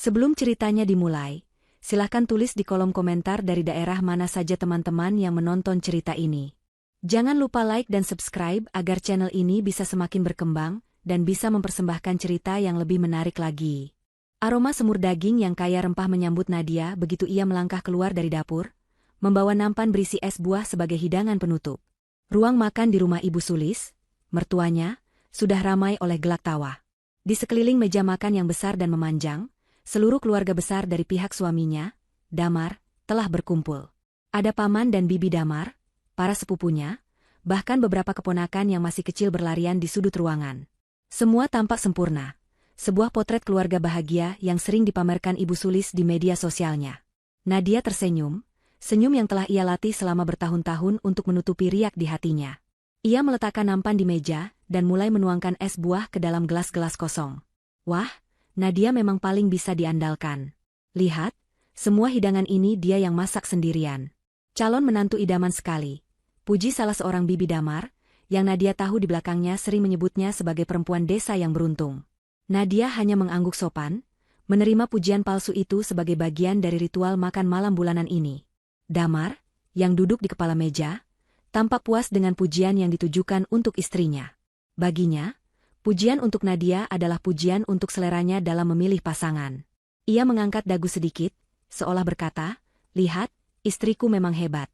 Sebelum ceritanya dimulai, silahkan tulis di kolom komentar dari daerah mana saja teman-teman yang menonton cerita ini. Jangan lupa like dan subscribe agar channel ini bisa semakin berkembang dan bisa mempersembahkan cerita yang lebih menarik lagi. Aroma semur daging yang kaya rempah menyambut Nadia begitu ia melangkah keluar dari dapur, membawa nampan berisi es buah sebagai hidangan penutup. Ruang makan di rumah Ibu Sulis, mertuanya, sudah ramai oleh gelak tawa. Di sekeliling meja makan yang besar dan memanjang, seluruh keluarga besar dari pihak suaminya, Damar, telah berkumpul. Ada paman dan bibi Damar, para sepupunya, bahkan beberapa keponakan yang masih kecil berlarian di sudut ruangan. Semua tampak sempurna. Sebuah potret keluarga bahagia yang sering dipamerkan Ibu Sulis di media sosialnya. Nadia tersenyum, senyum yang telah ia latih selama bertahun-tahun untuk menutupi riak di hatinya. Ia meletakkan nampan di meja dan mulai menuangkan es buah ke dalam gelas-gelas kosong. Wah, Nadia memang paling bisa diandalkan. Lihat, semua hidangan ini dia yang masak sendirian. Calon menantu idaman sekali. Puji salah seorang bibi Damar, yang Nadia tahu di belakangnya sering menyebutnya sebagai perempuan desa yang beruntung. Nadia hanya mengangguk sopan, menerima pujian palsu itu sebagai bagian dari ritual makan malam bulanan ini. Damar, yang duduk di kepala meja, tampak puas dengan pujian yang ditujukan untuk istrinya. Baginya, pujian untuk Nadia adalah pujian untuk seleranya dalam memilih pasangan. Ia mengangkat dagu sedikit, seolah berkata, "Lihat, istriku memang hebat."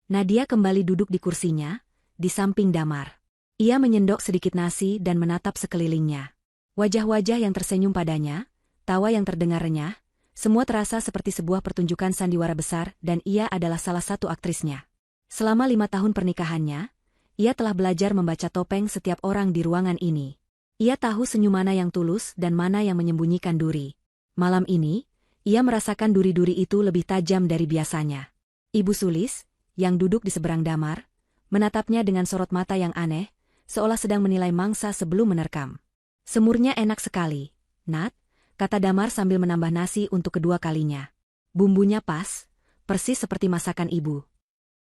Nadia kembali duduk di kursinya, di samping Damar. Ia menyendok sedikit nasi dan menatap sekelilingnya. Wajah-wajah yang tersenyum padanya, tawa yang terdengar renyah, semua terasa seperti sebuah pertunjukan sandiwara besar dan ia adalah salah satu aktrisnya. Selama 5 tahun pernikahannya, ia telah belajar membaca topeng setiap orang di ruangan ini. Ia tahu senyum mana yang tulus dan mana yang menyembunyikan duri. Malam ini, ia merasakan duri-duri itu lebih tajam dari biasanya. Ibu Sulis, yang duduk di seberang Damar, menatapnya dengan sorot mata yang aneh, seolah sedang menilai mangsa sebelum menerkam. "Semurnya enak sekali, Nat," kata Damar sambil menambah nasi untuk kedua kalinya. "Bumbunya pas, persis seperti masakan ibu."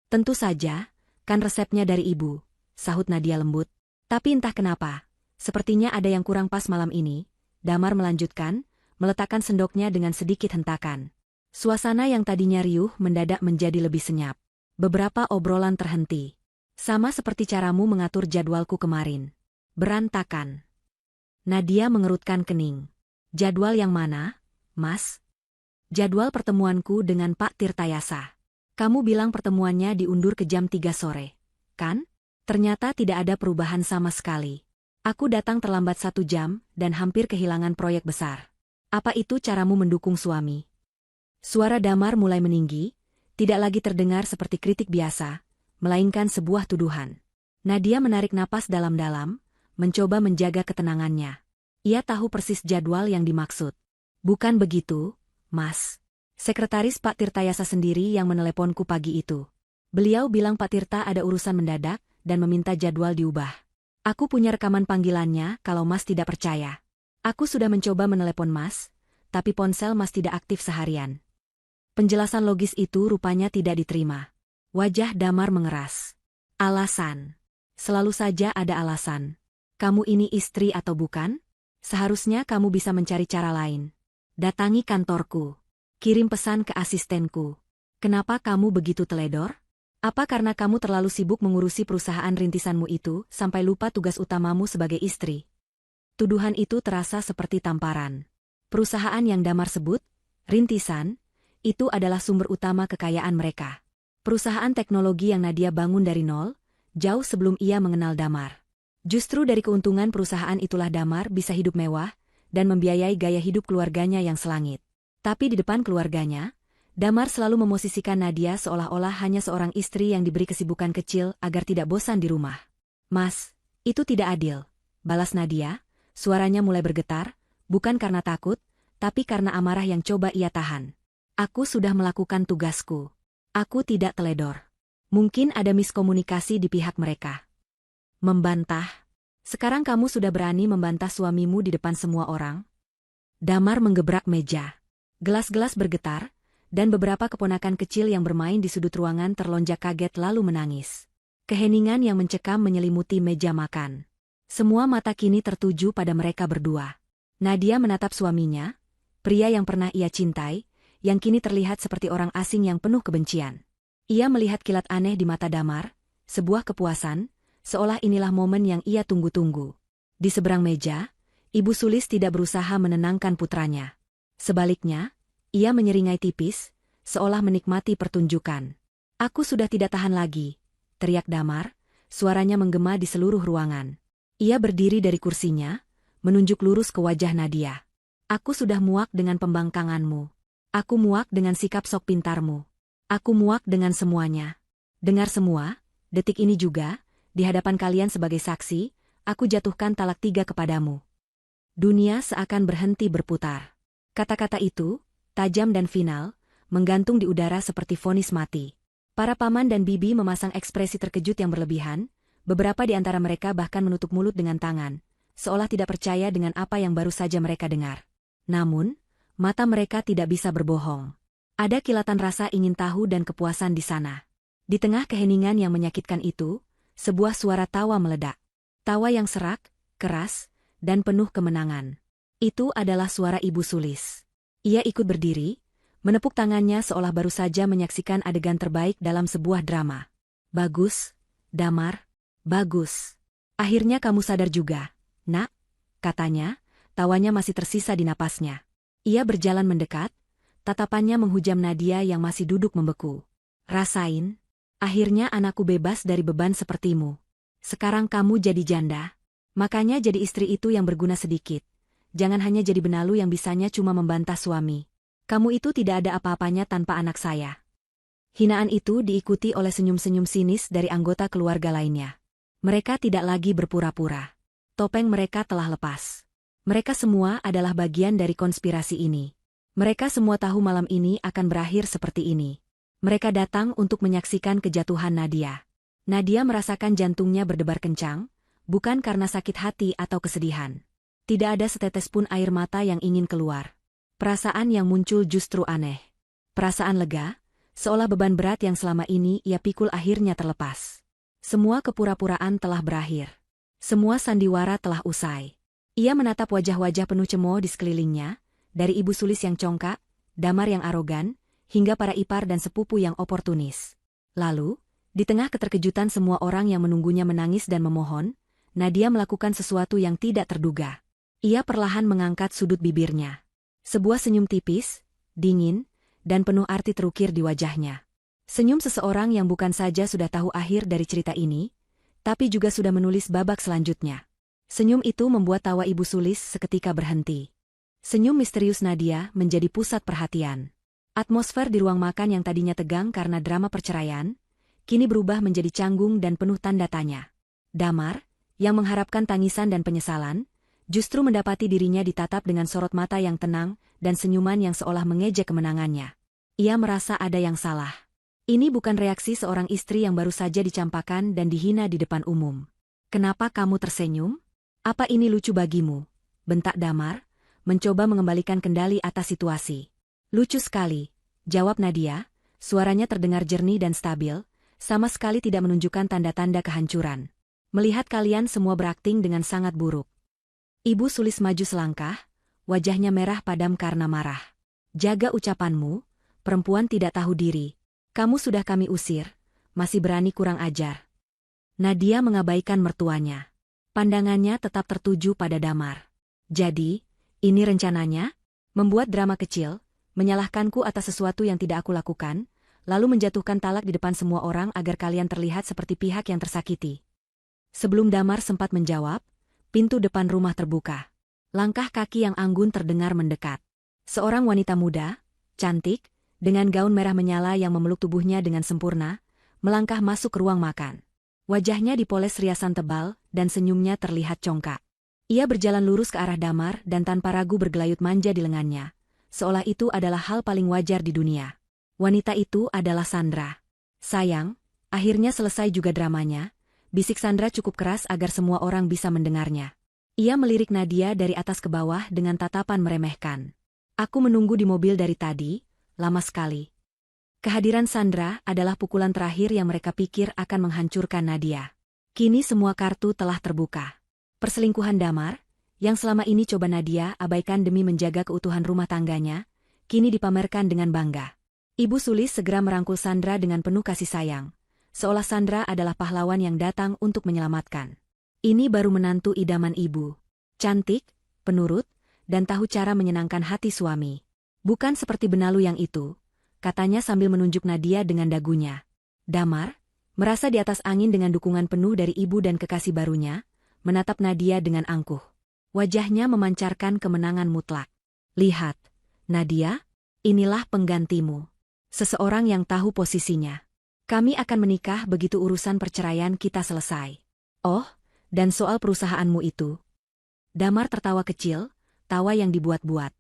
"Tentu saja, kan resepnya dari ibu," sahut Nadia lembut. "Tapi entah kenapa, sepertinya ada yang kurang pas malam ini," Damar melanjutkan, meletakkan sendoknya dengan sedikit hentakan. Suasana yang tadinya riuh mendadak menjadi lebih senyap. Beberapa obrolan terhenti. "Sama seperti caramu mengatur jadwalku kemarin. Berantakan." Nadia mengerutkan kening. "Jadwal yang mana, Mas?" "Jadwal pertemuanku dengan Pak Tirtayasa. Kamu bilang pertemuannya diundur ke jam 3 sore, kan? Ternyata tidak ada perubahan sama sekali. Aku datang terlambat 1 jam dan hampir kehilangan proyek besar. Apa itu caramu mendukung suami?" Suara Damar mulai meninggi, tidak lagi terdengar seperti kritik biasa, melainkan sebuah tuduhan. Nadia menarik napas dalam-dalam, mencoba menjaga ketenangannya. Ia tahu persis jadwal yang dimaksud. "Bukan begitu, Mas. Sekretaris Pak Tirtayasa sendiri yang meneleponku pagi itu. Beliau bilang Pak Tirta ada urusan mendadak dan meminta jadwal diubah. Aku punya rekaman panggilannya kalau Mas tidak percaya. Aku sudah mencoba menelepon Mas, tapi ponsel Mas tidak aktif seharian." Penjelasan logis itu rupanya tidak diterima. Wajah Damar mengeras. "Alasan? Selalu saja ada alasan. Kamu ini istri atau bukan? Seharusnya kamu bisa mencari cara lain. Datangi kantorku. Kirim pesan ke asistenku. Kenapa kamu begitu teledor? Apa karena kamu terlalu sibuk mengurusi perusahaan rintisanmu itu sampai lupa tugas utamamu sebagai istri?" Tuduhan itu terasa seperti tamparan. Perusahaan yang Damar sebut, rintisan, itu adalah sumber utama kekayaan mereka. Perusahaan teknologi yang Nadia bangun dari nol, jauh sebelum ia mengenal Damar. Justru dari keuntungan perusahaan itulah Damar bisa hidup mewah dan membiayai gaya hidup keluarganya yang selangit. Tapi di depan keluarganya, Damar selalu memosisikan Nadia seolah-olah hanya seorang istri yang diberi kesibukan kecil agar tidak bosan di rumah. "Mas, itu tidak adil," balas Nadia, suaranya mulai bergetar, bukan karena takut, tapi karena amarah yang coba ia tahan. "Aku sudah melakukan tugasku. Aku tidak teledor. Mungkin ada miskomunikasi di pihak mereka." "Membantah? Sekarang kamu sudah berani membantah suamimu di depan semua orang?" Damar menggebrak meja. Gelas-gelas bergetar, dan beberapa keponakan kecil yang bermain di sudut ruangan terlonjak kaget lalu menangis. Keheningan yang mencekam menyelimuti meja makan. Semua mata kini tertuju pada mereka berdua. Nadia menatap suaminya, Pria yang pernah ia cintai, yang kini terlihat seperti orang asing yang penuh kebencian. Ia melihat kilat aneh di mata Damar, sebuah kepuasan, seolah inilah momen yang ia tunggu-tunggu. Di seberang meja, Ibu Sulis tidak berusaha menenangkan putranya. Sebaliknya, ia menyeringai tipis, seolah menikmati pertunjukan. "Aku sudah tidak tahan lagi," teriak Damar, suaranya menggema di seluruh ruangan. Ia berdiri dari kursinya, menunjuk lurus ke wajah Nadia. "Aku sudah muak dengan pembangkanganmu. Aku muak dengan sikap sok pintarmu. Aku muak dengan semuanya. Dengar semua, detik ini juga, di hadapan kalian sebagai saksi, aku jatuhkan talak 3 kepadamu." Dunia seakan berhenti berputar. Kata-kata itu, tajam dan final, menggantung di udara seperti vonis mati. Para paman dan bibi memasang ekspresi terkejut yang berlebihan, beberapa di antara mereka bahkan menutup mulut dengan tangan, seolah tidak percaya dengan apa yang baru saja mereka dengar. Namun, mata mereka tidak bisa berbohong. Ada kilatan rasa ingin tahu dan kepuasan di sana. Di tengah keheningan yang menyakitkan itu, sebuah suara tawa meledak. Tawa yang serak, keras, dan penuh kemenangan. Itu adalah suara Ibu Sulis. Ia ikut berdiri, menepuk tangannya seolah baru saja menyaksikan adegan terbaik dalam sebuah drama. "Bagus, Damar, bagus. Akhirnya kamu sadar juga, Nak," katanya, tawanya masih tersisa di napasnya. Ia berjalan mendekat, tatapannya menghujam Nadia yang masih duduk membeku. "Rasain, akhirnya anakku bebas dari beban sepertimu. Sekarang kamu jadi janda. Makanya jadi istri itu yang berguna sedikit. Jangan hanya jadi benalu yang bisanya cuma membantah suami. Kamu itu tidak ada apa-apanya tanpa anak saya." Hinaan itu diikuti oleh senyum-senyum sinis dari anggota keluarga lainnya. Mereka tidak lagi berpura-pura. Topeng mereka telah lepas. Mereka semua adalah bagian dari konspirasi ini. Mereka semua tahu malam ini akan berakhir seperti ini. Mereka datang untuk menyaksikan kejatuhan Nadia. Nadia merasakan jantungnya berdebar kencang, bukan karena sakit hati atau kesedihan. Tidak ada setetes pun air mata yang ingin keluar. Perasaan yang muncul justru aneh. Perasaan lega, seolah beban berat yang selama ini ia pikul akhirnya terlepas. Semua kepura-puraan telah berakhir. Semua sandiwara telah usai. Ia menatap wajah-wajah penuh cemooh di sekelilingnya, dari Ibu Sulis yang congkak, Damar yang arogan, hingga para ipar dan sepupu yang oportunis. Lalu, di tengah keterkejutan semua orang yang menunggunya menangis dan memohon, Nadia melakukan sesuatu yang tidak terduga. Ia perlahan mengangkat sudut bibirnya. Sebuah senyum tipis, dingin, dan penuh arti terukir di wajahnya. Senyum seseorang yang bukan saja sudah tahu akhir dari cerita ini, tapi juga sudah menulis babak selanjutnya. Senyum itu membuat tawa Ibu Sulis seketika berhenti. Senyum misterius Nadia menjadi pusat perhatian. Atmosfer di ruang makan yang tadinya tegang karena drama perceraian, kini berubah menjadi canggung dan penuh tanda tanya. Damar, yang mengharapkan tangisan dan penyesalan, justru mendapati dirinya ditatap dengan sorot mata yang tenang dan senyuman yang seolah mengejek kemenangannya. Ia merasa ada yang salah. Ini bukan reaksi seorang istri yang baru saja dicampakan dan dihina di depan umum. "Kenapa kamu tersenyum? Apa ini lucu bagimu?" bentak Damar, mencoba mengembalikan kendali atas situasi. "Lucu sekali," jawab Nadia, suaranya terdengar jernih dan stabil, sama sekali tidak menunjukkan tanda-tanda kehancuran. "Melihat kalian semua berakting dengan sangat buruk." Ibu Sulis maju selangkah, wajahnya merah padam karena marah. "Jaga ucapanmu, perempuan tidak tahu diri. Kamu sudah kami usir, masih berani kurang ajar." Nadia mengabaikan mertuanya. Pandangannya tetap tertuju pada Damar. "Jadi, ini rencananya? Membuat drama kecil, menyalahkanku atas sesuatu yang tidak aku lakukan, lalu menjatuhkan talak di depan semua orang agar kalian terlihat seperti pihak yang tersakiti." Sebelum Damar sempat menjawab, pintu depan rumah terbuka. Langkah kaki yang anggun terdengar mendekat. Seorang wanita muda, cantik, dengan gaun merah menyala yang memeluk tubuhnya dengan sempurna, melangkah masuk ke ruang makan. Wajahnya dipoles riasan tebal, dan senyumnya terlihat congkak. Ia berjalan lurus ke arah Damar dan tanpa ragu bergelayut manja di lengannya, seolah itu adalah hal paling wajar di dunia. Wanita itu adalah Sandra. "Sayang, akhirnya selesai juga dramanya," bisik Sandra cukup keras agar semua orang bisa mendengarnya. Ia melirik Nadia dari atas ke bawah dengan tatapan meremehkan. "Aku menunggu di mobil dari tadi, lama sekali." Kehadiran Sandra adalah pukulan terakhir yang mereka pikir akan menghancurkan Nadia. Kini semua kartu telah terbuka. Perselingkuhan Damar, yang selama ini coba Nadia abaikan demi menjaga keutuhan rumah tangganya, kini dipamerkan dengan bangga. Ibu Sulis segera merangkul Sandra dengan penuh kasih sayang, seolah Sandra adalah pahlawan yang datang untuk menyelamatkan. Ini baru menantu idaman ibu. Cantik, penurut, dan tahu cara menyenangkan hati suami. Bukan seperti benalu yang itu, katanya sambil menunjuk Nadia dengan dagunya. Damar, merasa di atas angin dengan dukungan penuh dari ibu dan kekasih barunya, menatap Nadia dengan angkuh. Wajahnya memancarkan kemenangan mutlak. Lihat, Nadia, inilah penggantimu. Seseorang yang tahu posisinya. Kami akan menikah begitu urusan perceraian kita selesai. Oh, dan soal perusahaanmu itu. Damar tertawa kecil, tawa yang dibuat-buat.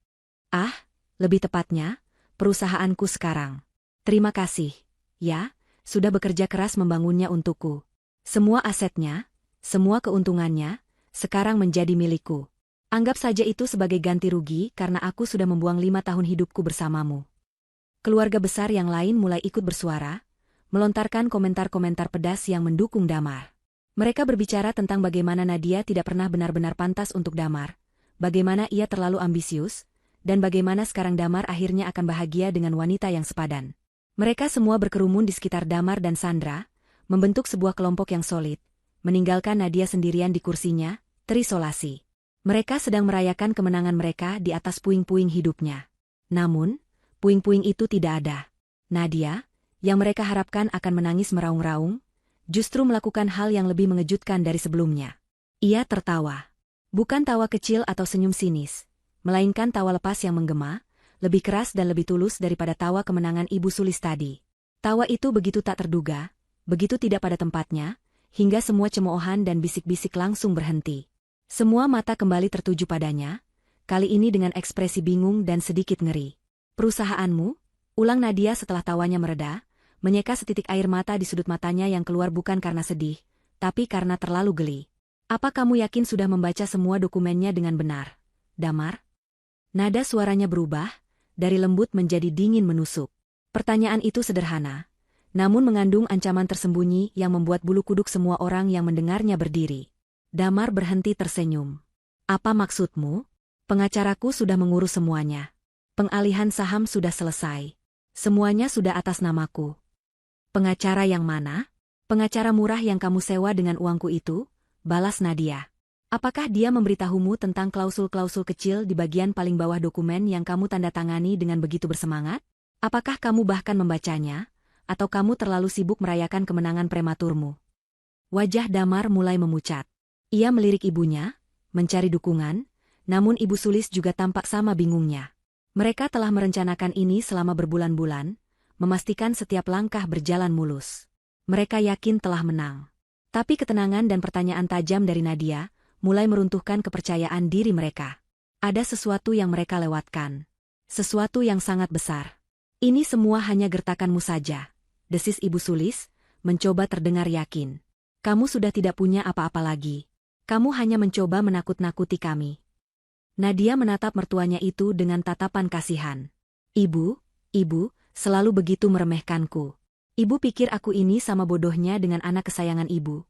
Ah, lebih tepatnya, perusahaanku sekarang. Terima kasih, ya, sudah bekerja keras membangunnya untukku. Semua asetnya, semua keuntungannya, sekarang menjadi milikku. Anggap saja itu sebagai ganti rugi karena aku sudah membuang 5 tahun hidupku bersamamu. Keluarga besar yang lain mulai ikut bersuara, melontarkan komentar-komentar pedas yang mendukung Damar. Mereka berbicara tentang bagaimana Nadia tidak pernah benar-benar pantas untuk Damar, bagaimana ia terlalu ambisius, dan bagaimana sekarang Damar akhirnya akan bahagia dengan wanita yang sepadan. Mereka semua berkerumun di sekitar Damar dan Sandra, membentuk sebuah kelompok yang solid, meninggalkan Nadia sendirian di kursinya, terisolasi. Mereka sedang merayakan kemenangan mereka di atas puing-puing hidupnya. Namun, puing-puing itu tidak ada. Nadia, yang mereka harapkan akan menangis meraung-raung, justru melakukan hal yang lebih mengejutkan dari sebelumnya. Ia tertawa. Bukan tawa kecil atau senyum sinis, melainkan tawa lepas yang menggema, lebih keras dan lebih tulus daripada tawa kemenangan Ibu Sulis tadi. Tawa itu begitu tak terduga, begitu tidak pada tempatnya, hingga semua cemoohan dan bisik-bisik langsung berhenti. Semua mata kembali tertuju padanya, kali ini dengan ekspresi bingung dan sedikit ngeri. Perusahaanmu? Ulang Nadia setelah tawanya mereda, menyeka setitik air mata di sudut matanya yang keluar bukan karena sedih, tapi karena terlalu geli. Apa kamu yakin sudah membaca semua dokumennya dengan benar, Damar? Nada suaranya berubah, dari lembut menjadi dingin menusuk. Pertanyaan itu sederhana, namun mengandung ancaman tersembunyi yang membuat bulu kuduk semua orang yang mendengarnya berdiri. Damar berhenti tersenyum. Apa maksudmu? Pengacaraku sudah mengurus semuanya. Pengalihan saham sudah selesai. Semuanya sudah atas namaku. Pengacara yang mana? Pengacara murah yang kamu sewa dengan uangku itu? Balas Nadia. Apakah dia memberitahumu tentang klausul-klausul kecil di bagian paling bawah dokumen yang kamu tanda tangani dengan begitu bersemangat? Apakah kamu bahkan membacanya? Atau kamu terlalu sibuk merayakan kemenangan prematurmu? Wajah Damar mulai memucat. Ia melirik ibunya, mencari dukungan, namun Ibu Sulis juga tampak sama bingungnya. Mereka telah merencanakan ini selama berbulan-bulan, memastikan setiap langkah berjalan mulus. Mereka yakin telah menang. Tapi ketenangan dan pertanyaan tajam dari Nadia mulai meruntuhkan kepercayaan diri mereka. Ada sesuatu yang mereka lewatkan. Sesuatu yang sangat besar. Ini semua hanya gertakanmu saja, desis Ibu Sulis, mencoba terdengar yakin. Kamu sudah tidak punya apa-apa lagi. Kamu hanya mencoba menakut-nakuti kami. Nadia menatap mertuanya itu dengan tatapan kasihan. Ibu, selalu begitu meremehkanku. Ibu pikir aku ini sama bodohnya dengan anak kesayangan ibu.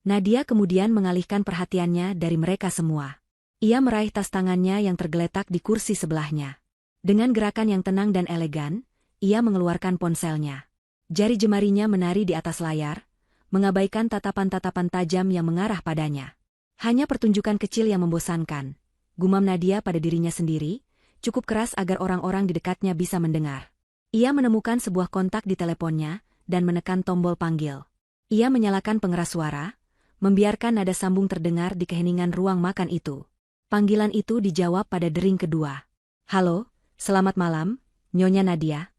Nadia kemudian mengalihkan perhatiannya dari mereka semua. Ia meraih tas tangannya yang tergeletak di kursi sebelahnya. Dengan gerakan yang tenang dan elegan, ia mengeluarkan ponselnya. Jari jemarinya menari di atas layar, mengabaikan tatapan-tatapan tajam yang mengarah padanya. Hanya pertunjukan kecil yang membosankan. Gumam Nadia pada dirinya sendiri, cukup keras agar orang-orang di dekatnya bisa mendengar. Ia menemukan sebuah kontak di teleponnya dan menekan tombol panggil. Ia menyalakan pengeras suara, membiarkan nada sambung terdengar di keheningan ruang makan itu. Panggilan itu dijawab pada dering kedua. Halo, selamat malam, Nyonya Nadia.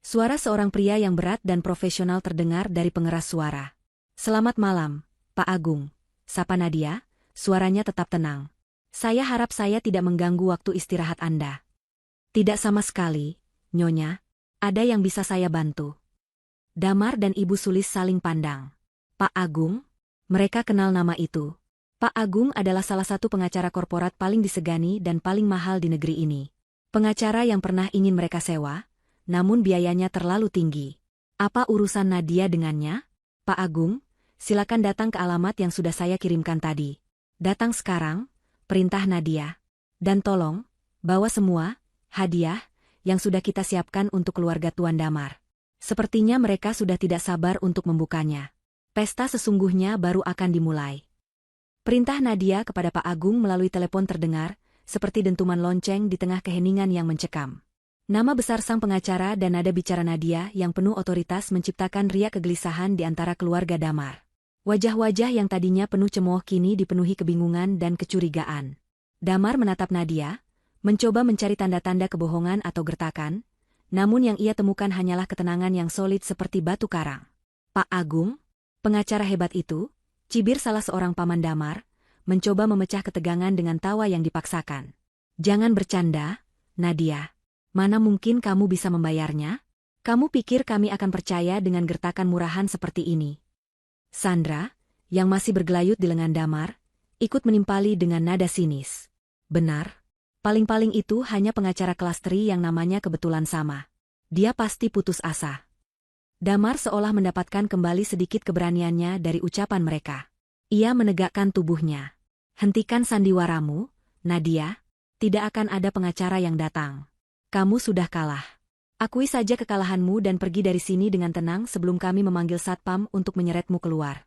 Suara seorang pria yang berat dan profesional terdengar dari pengeras suara. Selamat malam, Pak Agung, sapa Nadia, suaranya tetap tenang. Saya harap saya tidak mengganggu waktu istirahat Anda. Tidak sama sekali, Nyonya. Ada yang bisa saya bantu? Damar dan Ibu Sulis saling pandang. Pak Agung? Mereka kenal nama itu. Pak Agung adalah salah satu pengacara korporat paling disegani dan paling mahal di negeri ini. Pengacara yang pernah ingin mereka sewa, namun biayanya terlalu tinggi. Apa urusan Nadia dengannya? Pak Agung, silakan datang ke alamat yang sudah saya kirimkan tadi. Datang sekarang, perintah Nadia. Dan tolong, bawa semua hadiah yang sudah kita siapkan untuk keluarga Tuan Damar. Sepertinya mereka sudah tidak sabar untuk membukanya. Pesta sesungguhnya baru akan dimulai. Perintah Nadia kepada Pak Agung melalui telepon terdengar, seperti dentuman lonceng di tengah keheningan yang mencekam. Nama besar sang pengacara dan nada bicara Nadia yang penuh otoritas menciptakan riak kegelisahan di antara keluarga Damar. Wajah-wajah yang tadinya penuh cemooh kini dipenuhi kebingungan dan kecurigaan. Damar menatap Nadia, mencoba mencari tanda-tanda kebohongan atau gertakan, namun yang ia temukan hanyalah ketenangan yang solid seperti batu karang. Pak Agung, pengacara hebat itu, cibir salah seorang paman Damar, mencoba memecah ketegangan dengan tawa yang dipaksakan. Jangan bercanda, Nadia. Mana mungkin kamu bisa membayarnya? Kamu pikir kami akan percaya dengan gertakan murahan seperti ini? Sandra, yang masih bergelayut di lengan Damar, ikut menimpali dengan nada sinis. Benar. Paling-paling itu hanya pengacara kelas tri yang namanya kebetulan sama. Dia pasti putus asa. Damar seolah mendapatkan kembali sedikit keberaniannya dari ucapan mereka. Ia menegakkan tubuhnya. Hentikan sandiwaramu, Nadia. Tidak akan ada pengacara yang datang. Kamu sudah kalah. Akui saja kekalahanmu dan pergi dari sini dengan tenang sebelum kami memanggil satpam untuk menyeretmu keluar.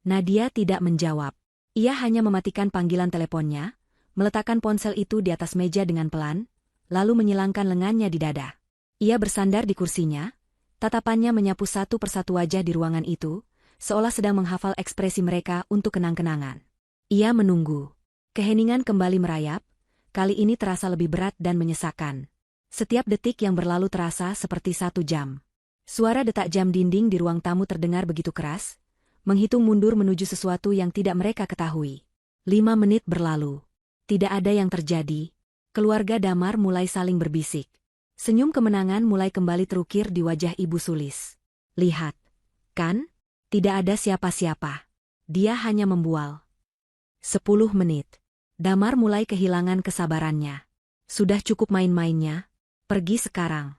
Nadia tidak menjawab. Ia hanya mematikan panggilan teleponnya, meletakkan ponsel itu di atas meja dengan pelan, lalu menyilangkan lengannya di dada. Ia bersandar di kursinya, tatapannya menyapu satu persatu wajah di ruangan itu, seolah sedang menghafal ekspresi mereka untuk kenang-kenangan. Ia menunggu. Keheningan kembali merayap, kali ini terasa lebih berat dan menyesakan. Setiap detik yang berlalu terasa seperti 1 jam. Suara detak jam dinding di ruang tamu terdengar begitu keras, menghitung mundur menuju sesuatu yang tidak mereka ketahui. 5 menit berlalu. Tidak ada yang terjadi. Keluarga Damar mulai saling berbisik. Senyum kemenangan mulai kembali terukir di wajah Ibu Sulis. Lihat, kan? Tidak ada siapa-siapa. Dia hanya membual. 10 menit. Damar mulai kehilangan kesabarannya. Sudah cukup main-mainnya. Pergi sekarang.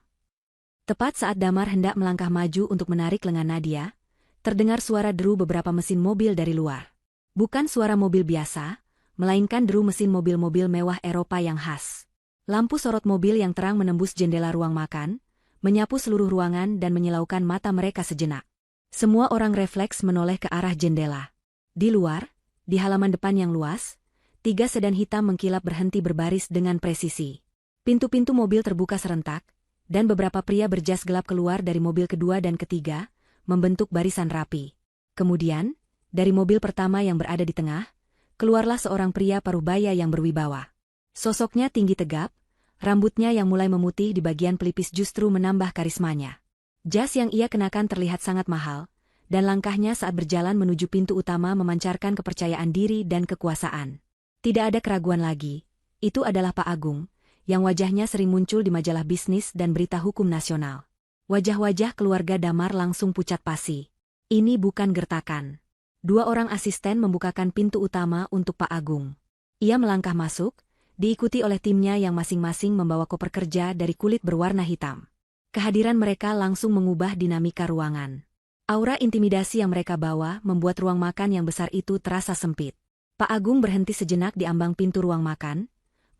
Tepat saat Damar hendak melangkah maju untuk menarik lengan Nadia, terdengar suara deru beberapa mesin mobil dari luar. Bukan suara mobil biasa, melainkan deru mesin mobil-mobil mewah Eropa yang khas. Lampu sorot mobil yang terang menembus jendela ruang makan, menyapu seluruh ruangan dan menyilaukan mata mereka sejenak. Semua orang refleks menoleh ke arah jendela. Di luar, di halaman depan yang luas, 3 sedan hitam mengkilap berhenti berbaris dengan presisi. Pintu-pintu mobil terbuka serentak, dan beberapa pria berjas gelap keluar dari mobil kedua dan ketiga, membentuk barisan rapi. Kemudian, dari mobil pertama yang berada di tengah, keluarlah seorang pria paruh-baya yang berwibawa. Sosoknya tinggi tegap, rambutnya yang mulai memutih di bagian pelipis justru menambah karismanya. Jas yang ia kenakan terlihat sangat mahal, dan langkahnya saat berjalan menuju pintu utama memancarkan kepercayaan diri dan kekuasaan. Tidak ada keraguan lagi, itu adalah Pak Agung, yang wajahnya sering muncul di majalah bisnis dan berita hukum nasional. Wajah-wajah keluarga Damar langsung pucat pasi. Ini bukan gertakan. 2 orang asisten membukakan pintu utama untuk Pak Agung. Ia melangkah masuk, diikuti oleh timnya yang masing-masing membawa koper kerja dari kulit berwarna hitam. Kehadiran mereka langsung mengubah dinamika ruangan. Aura intimidasi yang mereka bawa membuat ruang makan yang besar itu terasa sempit. Pak Agung berhenti sejenak di ambang pintu ruang makan,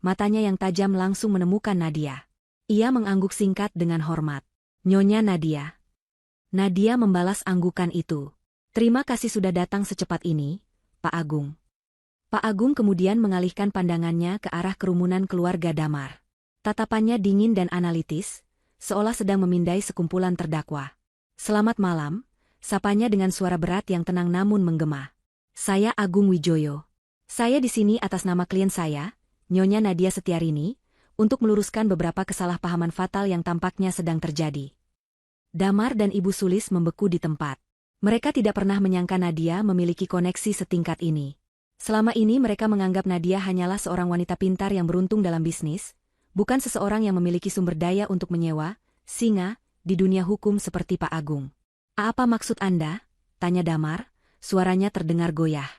matanya yang tajam langsung menemukan Nadia. Ia mengangguk singkat dengan hormat. Nyonya Nadia. Nadia membalas anggukan itu. Terima kasih sudah datang secepat ini, Pak Agung. Pak Agung kemudian mengalihkan pandangannya ke arah kerumunan keluarga Damar. Tatapannya dingin dan analitis, seolah sedang memindai sekumpulan terdakwa. Selamat malam, sapanya dengan suara berat yang tenang namun menggema. Saya Agung Wijoyo. Saya di sini atas nama klien saya, Nyonya Nadia Setiarini, untuk meluruskan beberapa kesalahpahaman fatal yang tampaknya sedang terjadi. Damar dan Ibu Sulis membeku di tempat. Mereka tidak pernah menyangka Nadia memiliki koneksi setingkat ini. Selama ini mereka menganggap Nadia hanyalah seorang wanita pintar yang beruntung dalam bisnis, bukan seseorang yang memiliki sumber daya untuk menyewa, singa, di dunia hukum seperti Pak Agung. Apa maksud Anda? Tanya Damar, suaranya terdengar goyah.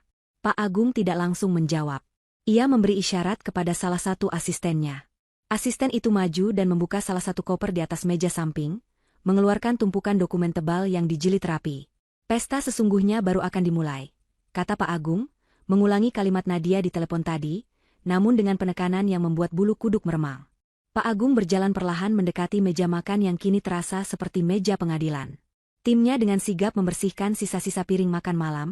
Pak Agung tidak langsung menjawab. Ia memberi isyarat kepada salah satu asistennya. Asisten itu maju dan membuka salah satu koper di atas meja samping, mengeluarkan tumpukan dokumen tebal yang dijilid rapi. Pesta sesungguhnya baru akan dimulai, kata Pak Agung, mengulangi kalimat Nadia di telepon tadi, namun dengan penekanan yang membuat bulu kuduk meremang. Pak Agung berjalan perlahan mendekati meja makan yang kini terasa seperti meja pengadilan. Timnya dengan sigap membersihkan sisa-sisa piring makan malam,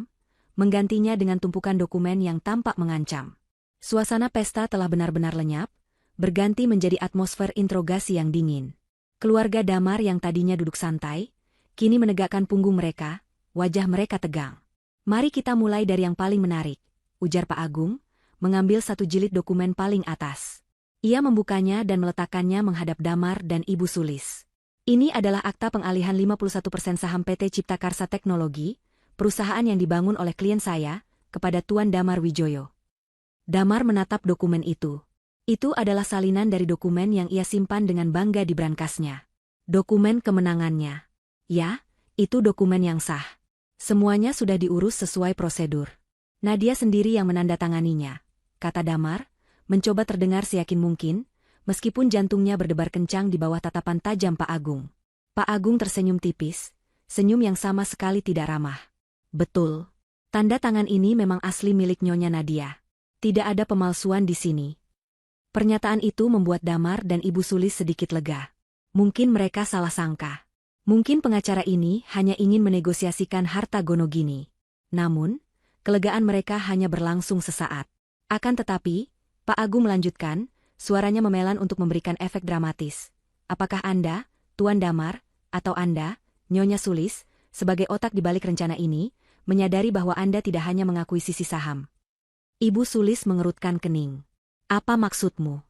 menggantinya dengan tumpukan dokumen yang tampak mengancam. Suasana pesta telah benar-benar lenyap, berganti menjadi atmosfer interogasi yang dingin. Keluarga Damar yang tadinya duduk santai, kini menegakkan punggung mereka, wajah mereka tegang. "Mari kita mulai dari yang paling menarik," ujar Pak Agung, mengambil satu jilid dokumen paling atas. Ia membukanya dan meletakkannya menghadap Damar dan Ibu Sulis. "Ini adalah akta pengalihan 51% saham PT Cipta Karsa Teknologi, perusahaan yang dibangun oleh klien saya, kepada Tuan Damar Wijoyo." Damar menatap dokumen itu. Itu adalah salinan dari dokumen yang ia simpan dengan bangga di brankasnya. Dokumen kemenangannya. Ya, itu dokumen yang sah. Semuanya sudah diurus sesuai prosedur. Nadia sendiri yang menandatanganinya, kata Damar, mencoba terdengar seyakin mungkin, meskipun jantungnya berdebar kencang di bawah tatapan tajam Pak Agung. Pak Agung tersenyum tipis, senyum yang sama sekali tidak ramah. "Betul. Tanda tangan ini memang asli milik Nyonya Nadia. Tidak ada pemalsuan di sini." Pernyataan itu membuat Damar dan Ibu Sulis sedikit lega. Mungkin mereka salah sangka. Mungkin pengacara ini hanya ingin menegosiasikan harta Gonogini. Namun, kelegaan mereka hanya berlangsung sesaat. Akan tetapi, Pak Agung melanjutkan, suaranya memelan untuk memberikan efek dramatis. "Apakah Anda, Tuan Damar, atau Anda, Nyonya Sulis, sebagai otak di balik rencana ini, menyadari bahwa Anda tidak hanya mengakui sisi saham?" Ibu Sulis mengerutkan kening. "Apa maksudmu?"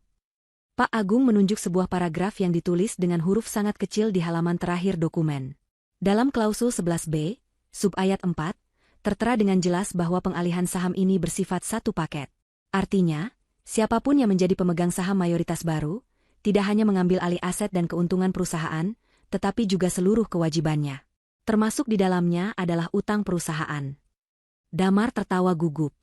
Pak Agung menunjuk sebuah paragraf yang ditulis dengan huruf sangat kecil di halaman terakhir dokumen. Dalam klausul 11B, sub-ayat 4, tertera dengan jelas bahwa pengalihan saham ini bersifat satu paket. Artinya, siapapun yang menjadi pemegang saham mayoritas baru, tidak hanya mengambil alih aset dan keuntungan perusahaan, tetapi juga seluruh kewajibannya. Termasuk di dalamnya adalah utang perusahaan. Damar tertawa gugup.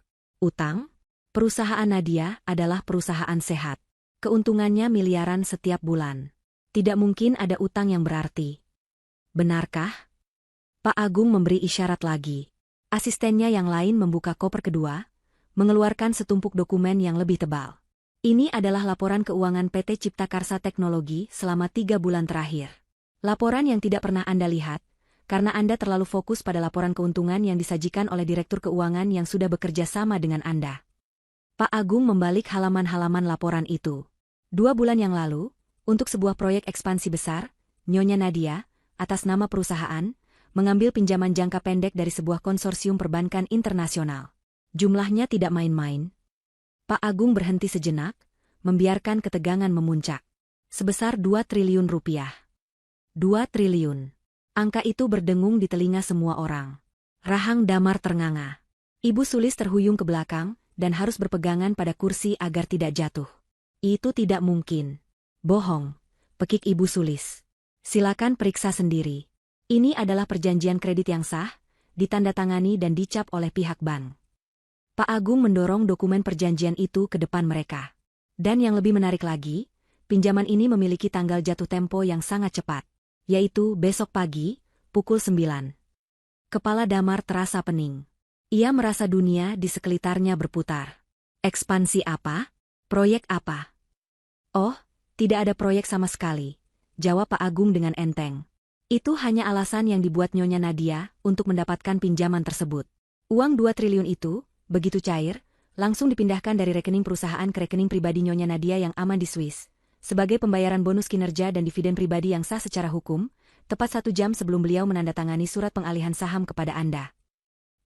"Utang? Perusahaan Nadia adalah perusahaan sehat. Keuntungannya miliaran setiap bulan. Tidak mungkin ada utang yang berarti." "Benarkah?" Pak Agung memberi isyarat lagi. Asistennya yang lain membuka koper kedua, mengeluarkan setumpuk dokumen yang lebih tebal. "Ini adalah laporan keuangan PT Cipta Karsa Teknologi selama 3 bulan terakhir. Laporan yang tidak pernah Anda lihat, karena Anda terlalu fokus pada laporan keuntungan yang disajikan oleh Direktur Keuangan yang sudah bekerja sama dengan Anda." Pak Agung membalik halaman-halaman laporan itu. 2 bulan yang lalu, untuk sebuah proyek ekspansi besar, Nyonya Nadia, atas nama perusahaan, mengambil pinjaman jangka pendek dari sebuah konsorsium perbankan internasional. Jumlahnya tidak main-main. Pak Agung berhenti sejenak, membiarkan ketegangan memuncak. Sebesar 2 triliun rupiah. 2 triliun. Angka itu berdengung di telinga semua orang. Rahang Damar ternganga. Ibu Sulis terhuyung ke belakang, dan harus berpegangan pada kursi agar tidak jatuh. "Itu tidak mungkin." "Bohong," pekik Ibu Sulis. "Silakan periksa sendiri. Ini adalah perjanjian kredit yang sah, ditandatangani dan dicap oleh pihak bank." Pak Agung mendorong dokumen perjanjian itu ke depan mereka. Dan yang lebih menarik lagi, pinjaman ini memiliki tanggal jatuh tempo yang sangat cepat, yaitu besok pagi, pukul 9. Kepala Damar terasa pening. Ia merasa dunia di sekelitarnya berputar. "Ekspansi apa? Proyek apa?" "Oh, tidak ada proyek sama sekali," jawab Pak Agung dengan enteng. "Itu hanya alasan yang dibuat Nyonya Nadia untuk mendapatkan pinjaman tersebut. Uang 2 triliun itu, begitu cair, langsung dipindahkan dari rekening perusahaan ke rekening pribadi Nyonya Nadia yang aman di Swiss, sebagai pembayaran bonus kinerja dan dividen pribadi yang sah secara hukum, tepat 1 jam sebelum beliau menandatangani surat pengalihan saham kepada Anda."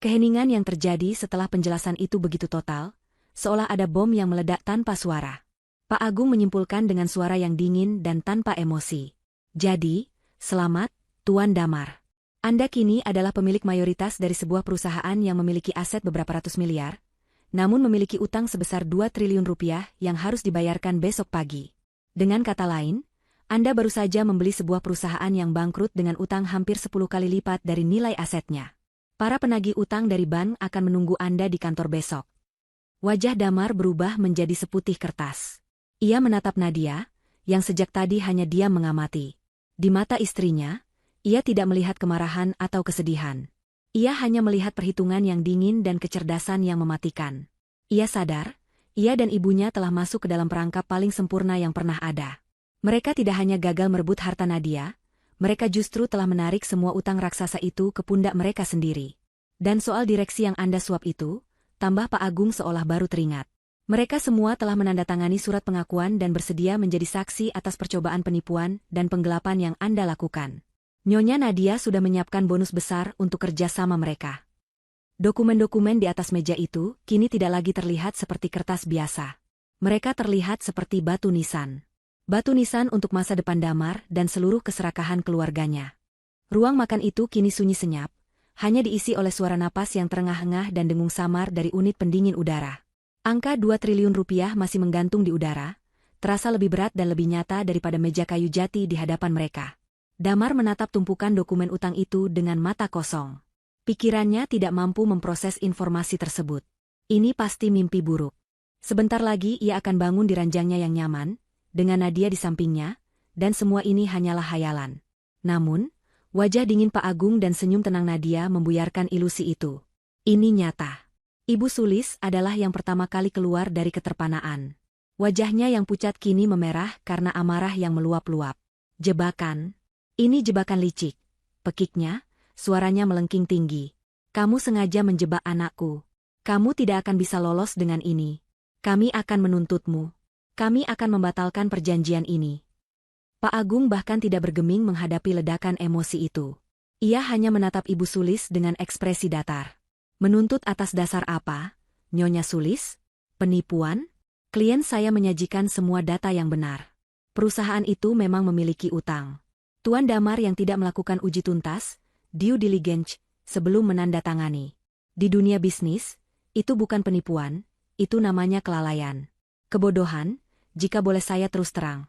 Keheningan yang terjadi setelah penjelasan itu begitu total, seolah ada bom yang meledak tanpa suara. Pak Agung menyimpulkan dengan suara yang dingin dan tanpa emosi. "Jadi, selamat, Tuan Damar. Anda kini adalah pemilik mayoritas dari sebuah perusahaan yang memiliki aset beberapa ratus miliar, namun memiliki utang sebesar 2 triliun rupiah yang harus dibayarkan besok pagi. Dengan kata lain, Anda baru saja membeli sebuah perusahaan yang bangkrut dengan utang hampir 10 kali lipat dari nilai asetnya. Para penagih utang dari bank akan menunggu Anda di kantor besok." Wajah Damar berubah menjadi seputih kertas. Ia menatap Nadia, yang sejak tadi hanya diam mengamati. Di mata istrinya, ia tidak melihat kemarahan atau kesedihan. Ia hanya melihat perhitungan yang dingin dan kecerdasan yang mematikan. Ia sadar, Ia dan ibunya telah masuk ke dalam perangkap paling sempurna yang pernah ada. Mereka tidak hanya gagal merebut harta Nadia, mereka justru telah menarik semua utang raksasa itu ke pundak mereka sendiri. Dan soal direksi yang Anda suap itu, tambah Pak Agung seolah baru teringat. Mereka semua telah menandatangani surat pengakuan dan bersedia menjadi saksi atas percobaan penipuan dan penggelapan yang Anda lakukan. Nyonya Nadia sudah menyiapkan bonus besar untuk kerjasama mereka. Dokumen-dokumen di atas meja itu kini tidak lagi terlihat seperti kertas biasa. Mereka terlihat seperti batu nisan. Batu nisan untuk masa depan Damar dan seluruh keserakahan keluarganya. Ruang makan itu kini sunyi senyap, hanya diisi oleh suara napas yang terengah-engah dan dengung samar dari unit pendingin udara. Angka 2 triliun rupiah masih menggantung di udara, terasa lebih berat dan lebih nyata daripada meja kayu jati di hadapan mereka. Damar menatap tumpukan dokumen utang itu dengan mata kosong. Pikirannya tidak mampu memproses informasi tersebut. Ini pasti mimpi buruk. Sebentar lagi ia akan bangun di ranjangnya yang nyaman, dengan Nadia di sampingnya, dan semua ini hanyalah hayalan. Namun, wajah dingin Pak Agung dan senyum tenang Nadia membuyarkan ilusi itu. Ini nyata. Ibu Sulis adalah yang pertama kali keluar dari keterpanaan. Wajahnya yang pucat kini memerah karena amarah yang meluap-luap. Jebakan. Ini jebakan licik. Pekiknya, suaranya melengking tinggi. Kamu sengaja menjebak anakku. Kamu tidak akan bisa lolos dengan ini. Kami akan menuntutmu. Kami akan membatalkan perjanjian ini. Pak Agung bahkan tidak bergeming menghadapi ledakan emosi itu. Ia hanya menatap Ibu Sulis dengan ekspresi datar. Menuntut atas dasar apa, Nyonya Sulis? Penipuan? Klien saya menyajikan semua data yang benar. Perusahaan itu memang memiliki utang. Tuan Damar yang tidak melakukan uji tuntas, due diligence, sebelum menandatangani. Di dunia bisnis, itu bukan penipuan, itu namanya kelalaian. Kebodohan, jika boleh saya terus terang.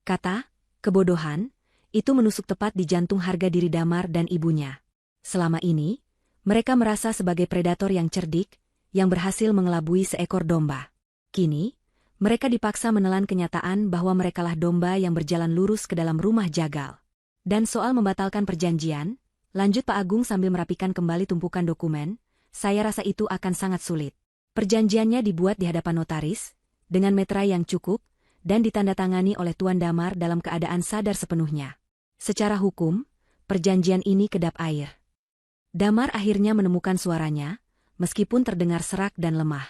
Kata, kebodohan, itu menusuk tepat di jantung harga diri Damar dan ibunya. Selama ini, mereka merasa sebagai predator yang cerdik, yang berhasil mengelabui seekor domba. Kini, mereka dipaksa menelan kenyataan bahwa merekalah domba yang berjalan lurus ke dalam rumah jagal. Dan soal membatalkan perjanjian, lanjut Pak Agung sambil merapikan kembali tumpukan dokumen, saya rasa itu akan sangat sulit. Perjanjiannya dibuat di hadapan notaris, dengan meterai yang cukup, dan ditandatangani oleh Tuan Damar dalam keadaan sadar sepenuhnya. Secara hukum, perjanjian ini kedap air. Damar akhirnya menemukan suaranya, meskipun terdengar serak dan lemah.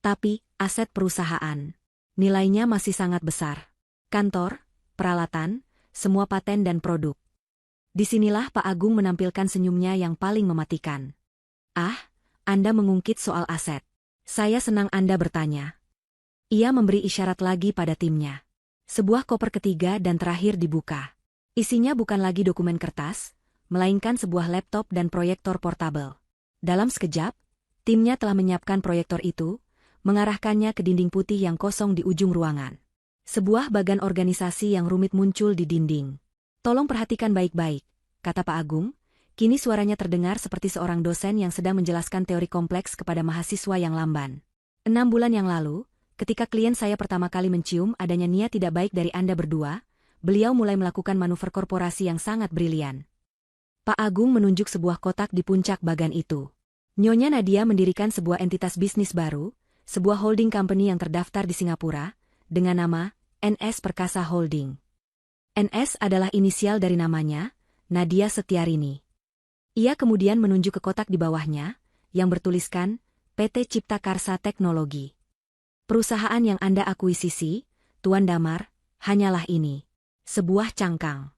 Tapi, aset perusahaan. Nilainya masih sangat besar. Kantor, peralatan, semua paten dan produk. Disinilah Pak Agung menampilkan senyumnya yang paling mematikan. Ah, Anda mengungkit soal aset. Saya senang Anda bertanya. Ia memberi isyarat lagi pada timnya. Sebuah koper ketiga dan terakhir dibuka. Isinya bukan lagi dokumen kertas, melainkan sebuah laptop dan proyektor portabel. Dalam sekejap, timnya telah menyiapkan proyektor itu, mengarahkannya ke dinding putih yang kosong di ujung ruangan. Sebuah bagan organisasi yang rumit muncul di dinding. Tolong perhatikan baik-baik, kata Pak Agung. Kini suaranya terdengar seperti seorang dosen yang sedang menjelaskan teori kompleks kepada mahasiswa yang lamban. 6 bulan yang lalu, ketika klien saya pertama kali mencium adanya niat tidak baik dari Anda berdua, beliau mulai melakukan manuver korporasi yang sangat brilian. Pak Agung menunjuk sebuah kotak di puncak bagan itu. Nyonya Nadia mendirikan sebuah entitas bisnis baru, sebuah holding company yang terdaftar di Singapura, dengan nama NS Perkasa Holding. NS adalah inisial dari namanya, Nadia Setiarini. Ia kemudian menunjuk ke kotak di bawahnya, yang bertuliskan PT Cipta Karsa Teknologi. Perusahaan yang Anda akuisisi, Tuan Damar, hanyalah ini. Sebuah cangkang.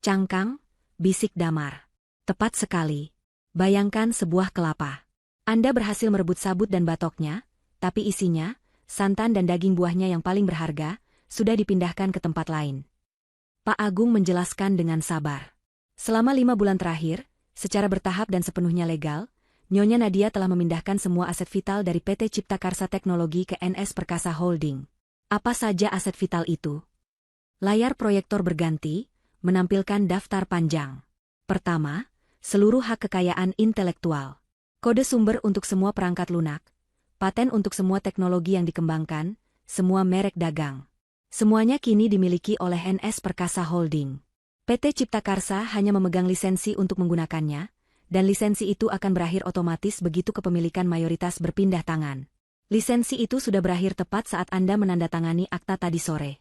Cangkang, bisik Damar. Tepat sekali. Bayangkan sebuah kelapa. Anda berhasil merebut sabut dan batoknya, tapi isinya, santan dan daging buahnya yang paling berharga, sudah dipindahkan ke tempat lain. Pak Agung menjelaskan dengan sabar. Selama 5 bulan terakhir, secara bertahap dan sepenuhnya legal, Nyonya Nadia telah memindahkan semua aset vital dari PT Cipta Karsa Teknologi ke NS Perkasa Holding. Apa saja aset vital itu? Layar proyektor berganti, menampilkan daftar panjang. Pertama, seluruh hak kekayaan intelektual. Kode sumber untuk semua perangkat lunak. Paten untuk semua teknologi yang dikembangkan, semua merek dagang. Semuanya kini dimiliki oleh NS Perkasa Holding. PT Cipta Karsa hanya memegang lisensi untuk menggunakannya, dan lisensi itu akan berakhir otomatis begitu kepemilikan mayoritas berpindah tangan. Lisensi itu sudah berakhir tepat saat Anda menandatangani akta tadi sore.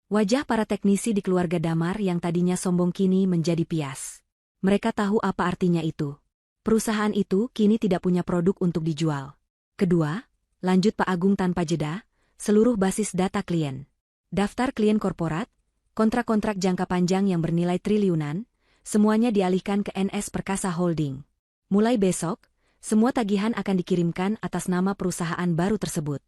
Wajah para teknisi di keluarga Damar yang tadinya sombong kini menjadi pias. Mereka tahu apa artinya itu. Perusahaan itu kini tidak punya produk untuk dijual. Kedua, lanjut Pak Agung tanpa jeda, seluruh basis data klien. Daftar klien korporat, kontrak-kontrak jangka panjang yang bernilai triliunan, semuanya dialihkan ke NS Perkasa Holding. Mulai besok, semua tagihan akan dikirimkan atas nama perusahaan baru tersebut.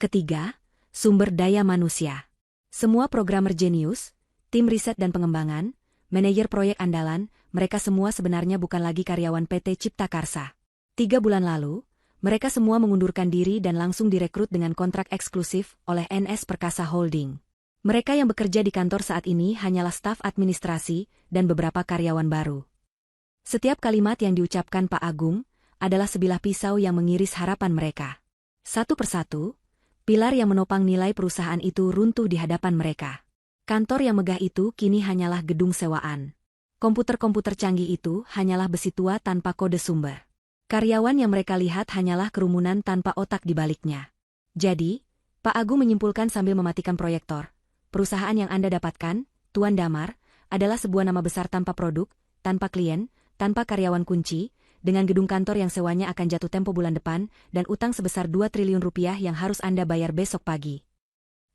Ketiga, sumber daya manusia. Semua programmer jenius, tim riset dan pengembangan, manajer proyek andalan, mereka semua sebenarnya bukan lagi karyawan PT Cipta Karsa. 3 bulan lalu, mereka semua mengundurkan diri dan langsung direkrut dengan kontrak eksklusif oleh NS Perkasa Holding. Mereka yang bekerja di kantor saat ini hanyalah staf administrasi dan beberapa karyawan baru. Setiap kalimat yang diucapkan Pak Agung adalah sebilah pisau yang mengiris harapan mereka. Satu persatu, pilar yang menopang nilai perusahaan itu runtuh di hadapan mereka. Kantor yang megah itu kini hanyalah gedung sewaan. Komputer-komputer canggih itu hanyalah besi tua tanpa kode sumber. Karyawan yang mereka lihat hanyalah kerumunan tanpa otak di baliknya. Jadi, Pak Agung menyimpulkan sambil mematikan proyektor, perusahaan yang Anda dapatkan, Tuan Damar, adalah sebuah nama besar tanpa produk, tanpa klien, tanpa karyawan kunci, dengan gedung kantor yang sewanya akan jatuh tempo bulan depan, dan utang sebesar 2 triliun rupiah yang harus Anda bayar besok pagi.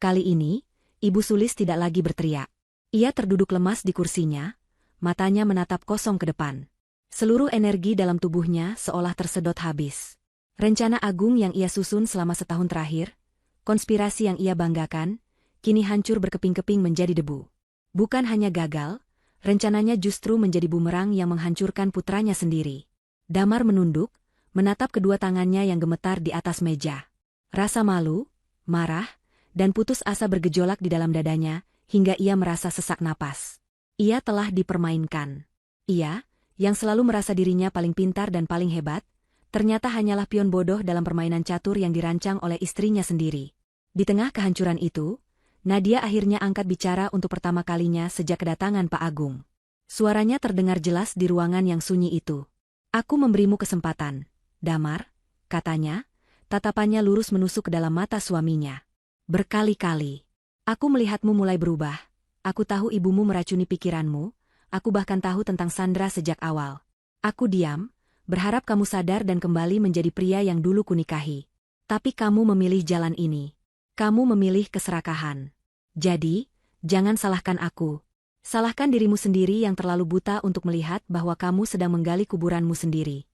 Kali ini, Ibu Sulis tidak lagi berteriak. Ia terduduk lemas di kursinya, matanya menatap kosong ke depan. Seluruh energi dalam tubuhnya seolah tersedot habis. Rencana agung yang ia susun selama setahun terakhir, konspirasi yang ia banggakan, kini hancur berkeping-keping menjadi debu. Bukan hanya gagal, rencananya justru menjadi bumerang yang menghancurkan putranya sendiri. Damar menunduk, menatap kedua tangannya yang gemetar di atas meja. Rasa malu, marah, dan putus asa bergejolak di dalam dadanya, hingga ia merasa sesak napas. Ia telah dipermainkan. Ia, yang selalu merasa dirinya paling pintar dan paling hebat, ternyata hanyalah pion bodoh dalam permainan catur yang dirancang oleh istrinya sendiri. Di tengah kehancuran itu, Nadia akhirnya angkat bicara untuk pertama kalinya sejak kedatangan Pak Agung. Suaranya terdengar jelas di ruangan yang sunyi itu. Aku memberimu kesempatan, Damar, katanya, tatapannya lurus menusuk ke dalam mata suaminya. Berkali-kali. Aku melihatmu mulai berubah. Aku tahu ibumu meracuni pikiranmu, aku bahkan tahu tentang Sandra sejak awal. Aku diam, berharap kamu sadar dan kembali menjadi pria yang dulu kunikahi. Tapi kamu memilih jalan ini. Kamu memilih keserakahan. Jadi, jangan salahkan aku. Salahkan dirimu sendiri yang terlalu buta untuk melihat bahwa kamu sedang menggali kuburanmu sendiri.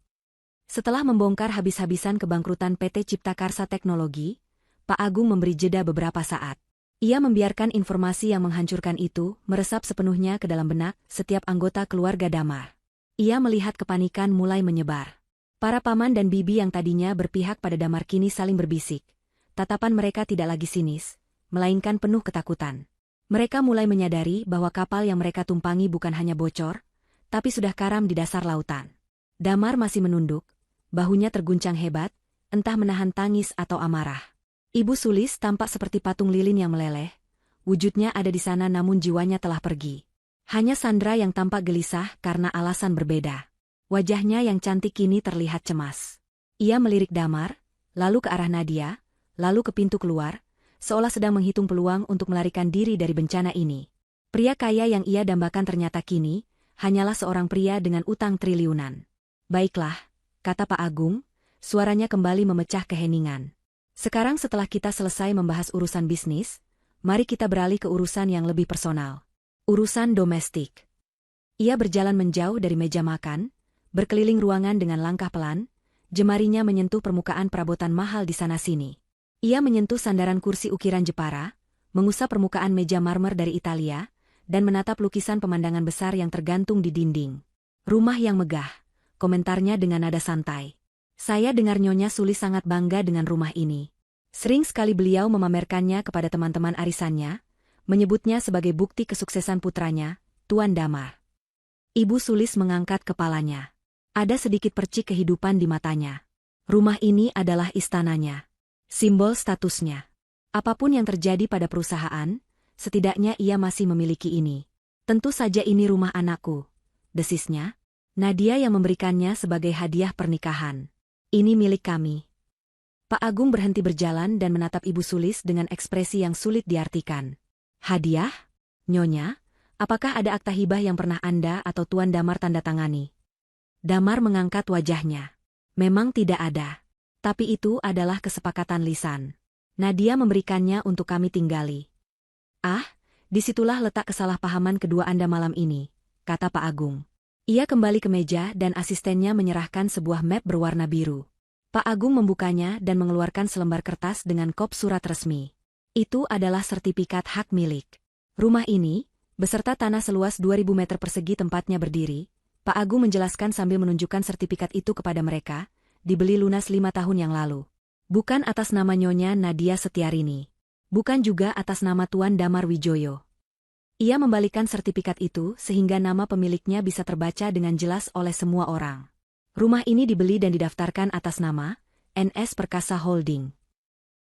Setelah membongkar habis-habisan kebangkrutan PT Cipta Karsa Teknologi, Pak Agung memberi jeda beberapa saat. Ia membiarkan informasi yang menghancurkan itu meresap sepenuhnya ke dalam benak setiap anggota keluarga Damar. Ia melihat kepanikan mulai menyebar. Para paman dan bibi yang tadinya berpihak pada Damar kini saling berbisik. Tatapan mereka tidak lagi sinis, melainkan penuh ketakutan. Mereka mulai menyadari bahwa kapal yang mereka tumpangi bukan hanya bocor, tapi sudah karam di dasar lautan. Damar masih menunduk, bahunya terguncang hebat, entah menahan tangis atau amarah. Ibu Sulis tampak seperti patung lilin yang meleleh, wujudnya ada di sana namun jiwanya telah pergi. Hanya Sandra yang tampak gelisah karena alasan berbeda. Wajahnya yang cantik kini terlihat cemas. Ia melirik Damar, lalu ke arah Nadia, lalu ke pintu keluar, seolah sedang menghitung peluang untuk melarikan diri dari bencana ini. Pria kaya yang ia dambakan ternyata kini hanyalah seorang pria dengan utang triliunan. Baiklah, kata Pak Agung, suaranya kembali memecah keheningan. Sekarang setelah kita selesai membahas urusan bisnis, mari kita beralih ke urusan yang lebih personal. Urusan domestik. Ia berjalan menjauh dari meja makan, berkeliling ruangan dengan langkah pelan, jemarinya menyentuh permukaan perabotan mahal di sana-sini. Ia menyentuh sandaran kursi ukiran Jepara, mengusap permukaan meja marmer dari Italia, dan menatap lukisan pemandangan besar yang tergantung di dinding. Rumah yang megah, komentarnya dengan nada santai. Saya dengar Nyonya Sulis sangat bangga dengan rumah ini. Sering sekali beliau memamerkannya kepada teman-teman arisannya, menyebutnya sebagai bukti kesuksesan putranya, Tuan Damar. Ibu Sulis mengangkat kepalanya. Ada sedikit percik kehidupan di matanya. Rumah ini adalah istananya. Simbol statusnya. Apapun yang terjadi pada perusahaan, setidaknya ia masih memiliki ini. Tentu saja ini rumah anakku, desisnya. Nadia yang memberikannya sebagai hadiah pernikahan. Ini milik kami. Pak Agung berhenti berjalan dan menatap Ibu Sulis dengan ekspresi yang sulit diartikan. Hadiah? Nyonya, apakah ada akta hibah yang pernah Anda atau Tuan Damar tanda tangani? Damar mengangkat wajahnya. Memang tidak ada. Tapi itu adalah kesepakatan lisan. Nadia memberikannya untuk kami tinggali. Ah, disitulah letak kesalahpahaman kedua Anda malam ini, kata Pak Agung. Ia kembali ke meja dan asistennya menyerahkan sebuah map berwarna biru. Pak Agung membukanya dan mengeluarkan selembar kertas dengan kop surat resmi. Itu adalah sertifikat hak milik rumah ini, beserta tanah seluas 2.000 meter persegi tempatnya berdiri. Pak Agung menjelaskan sambil menunjukkan sertifikat itu kepada mereka, dibeli lunas 5 tahun yang lalu. Bukan atas nama Nyonya Nadia Setiarini. Bukan juga atas nama Tuan Damar Wijoyo. Ia membalikan sertifikat itu sehingga nama pemiliknya bisa terbaca dengan jelas oleh semua orang. Rumah ini dibeli dan didaftarkan atas nama NS Perkasa Holding.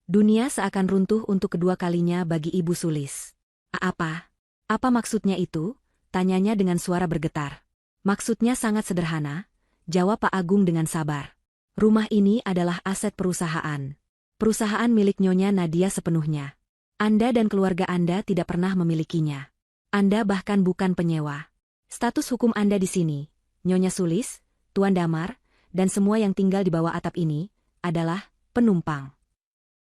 Dunia seakan runtuh untuk kedua kalinya bagi Ibu Sulis. Apa? Apa maksudnya itu? Tanyanya dengan suara bergetar. Maksudnya sangat sederhana, jawab Pak Agung dengan sabar. Rumah ini adalah aset perusahaan. Perusahaan milik Nyonya Nadia sepenuhnya. Anda dan keluarga Anda tidak pernah memilikinya. Anda bahkan bukan penyewa. Status hukum Anda di sini, Nyonya Sulis, Tuan Damar, dan semua yang tinggal di bawah atap ini, adalah penumpang.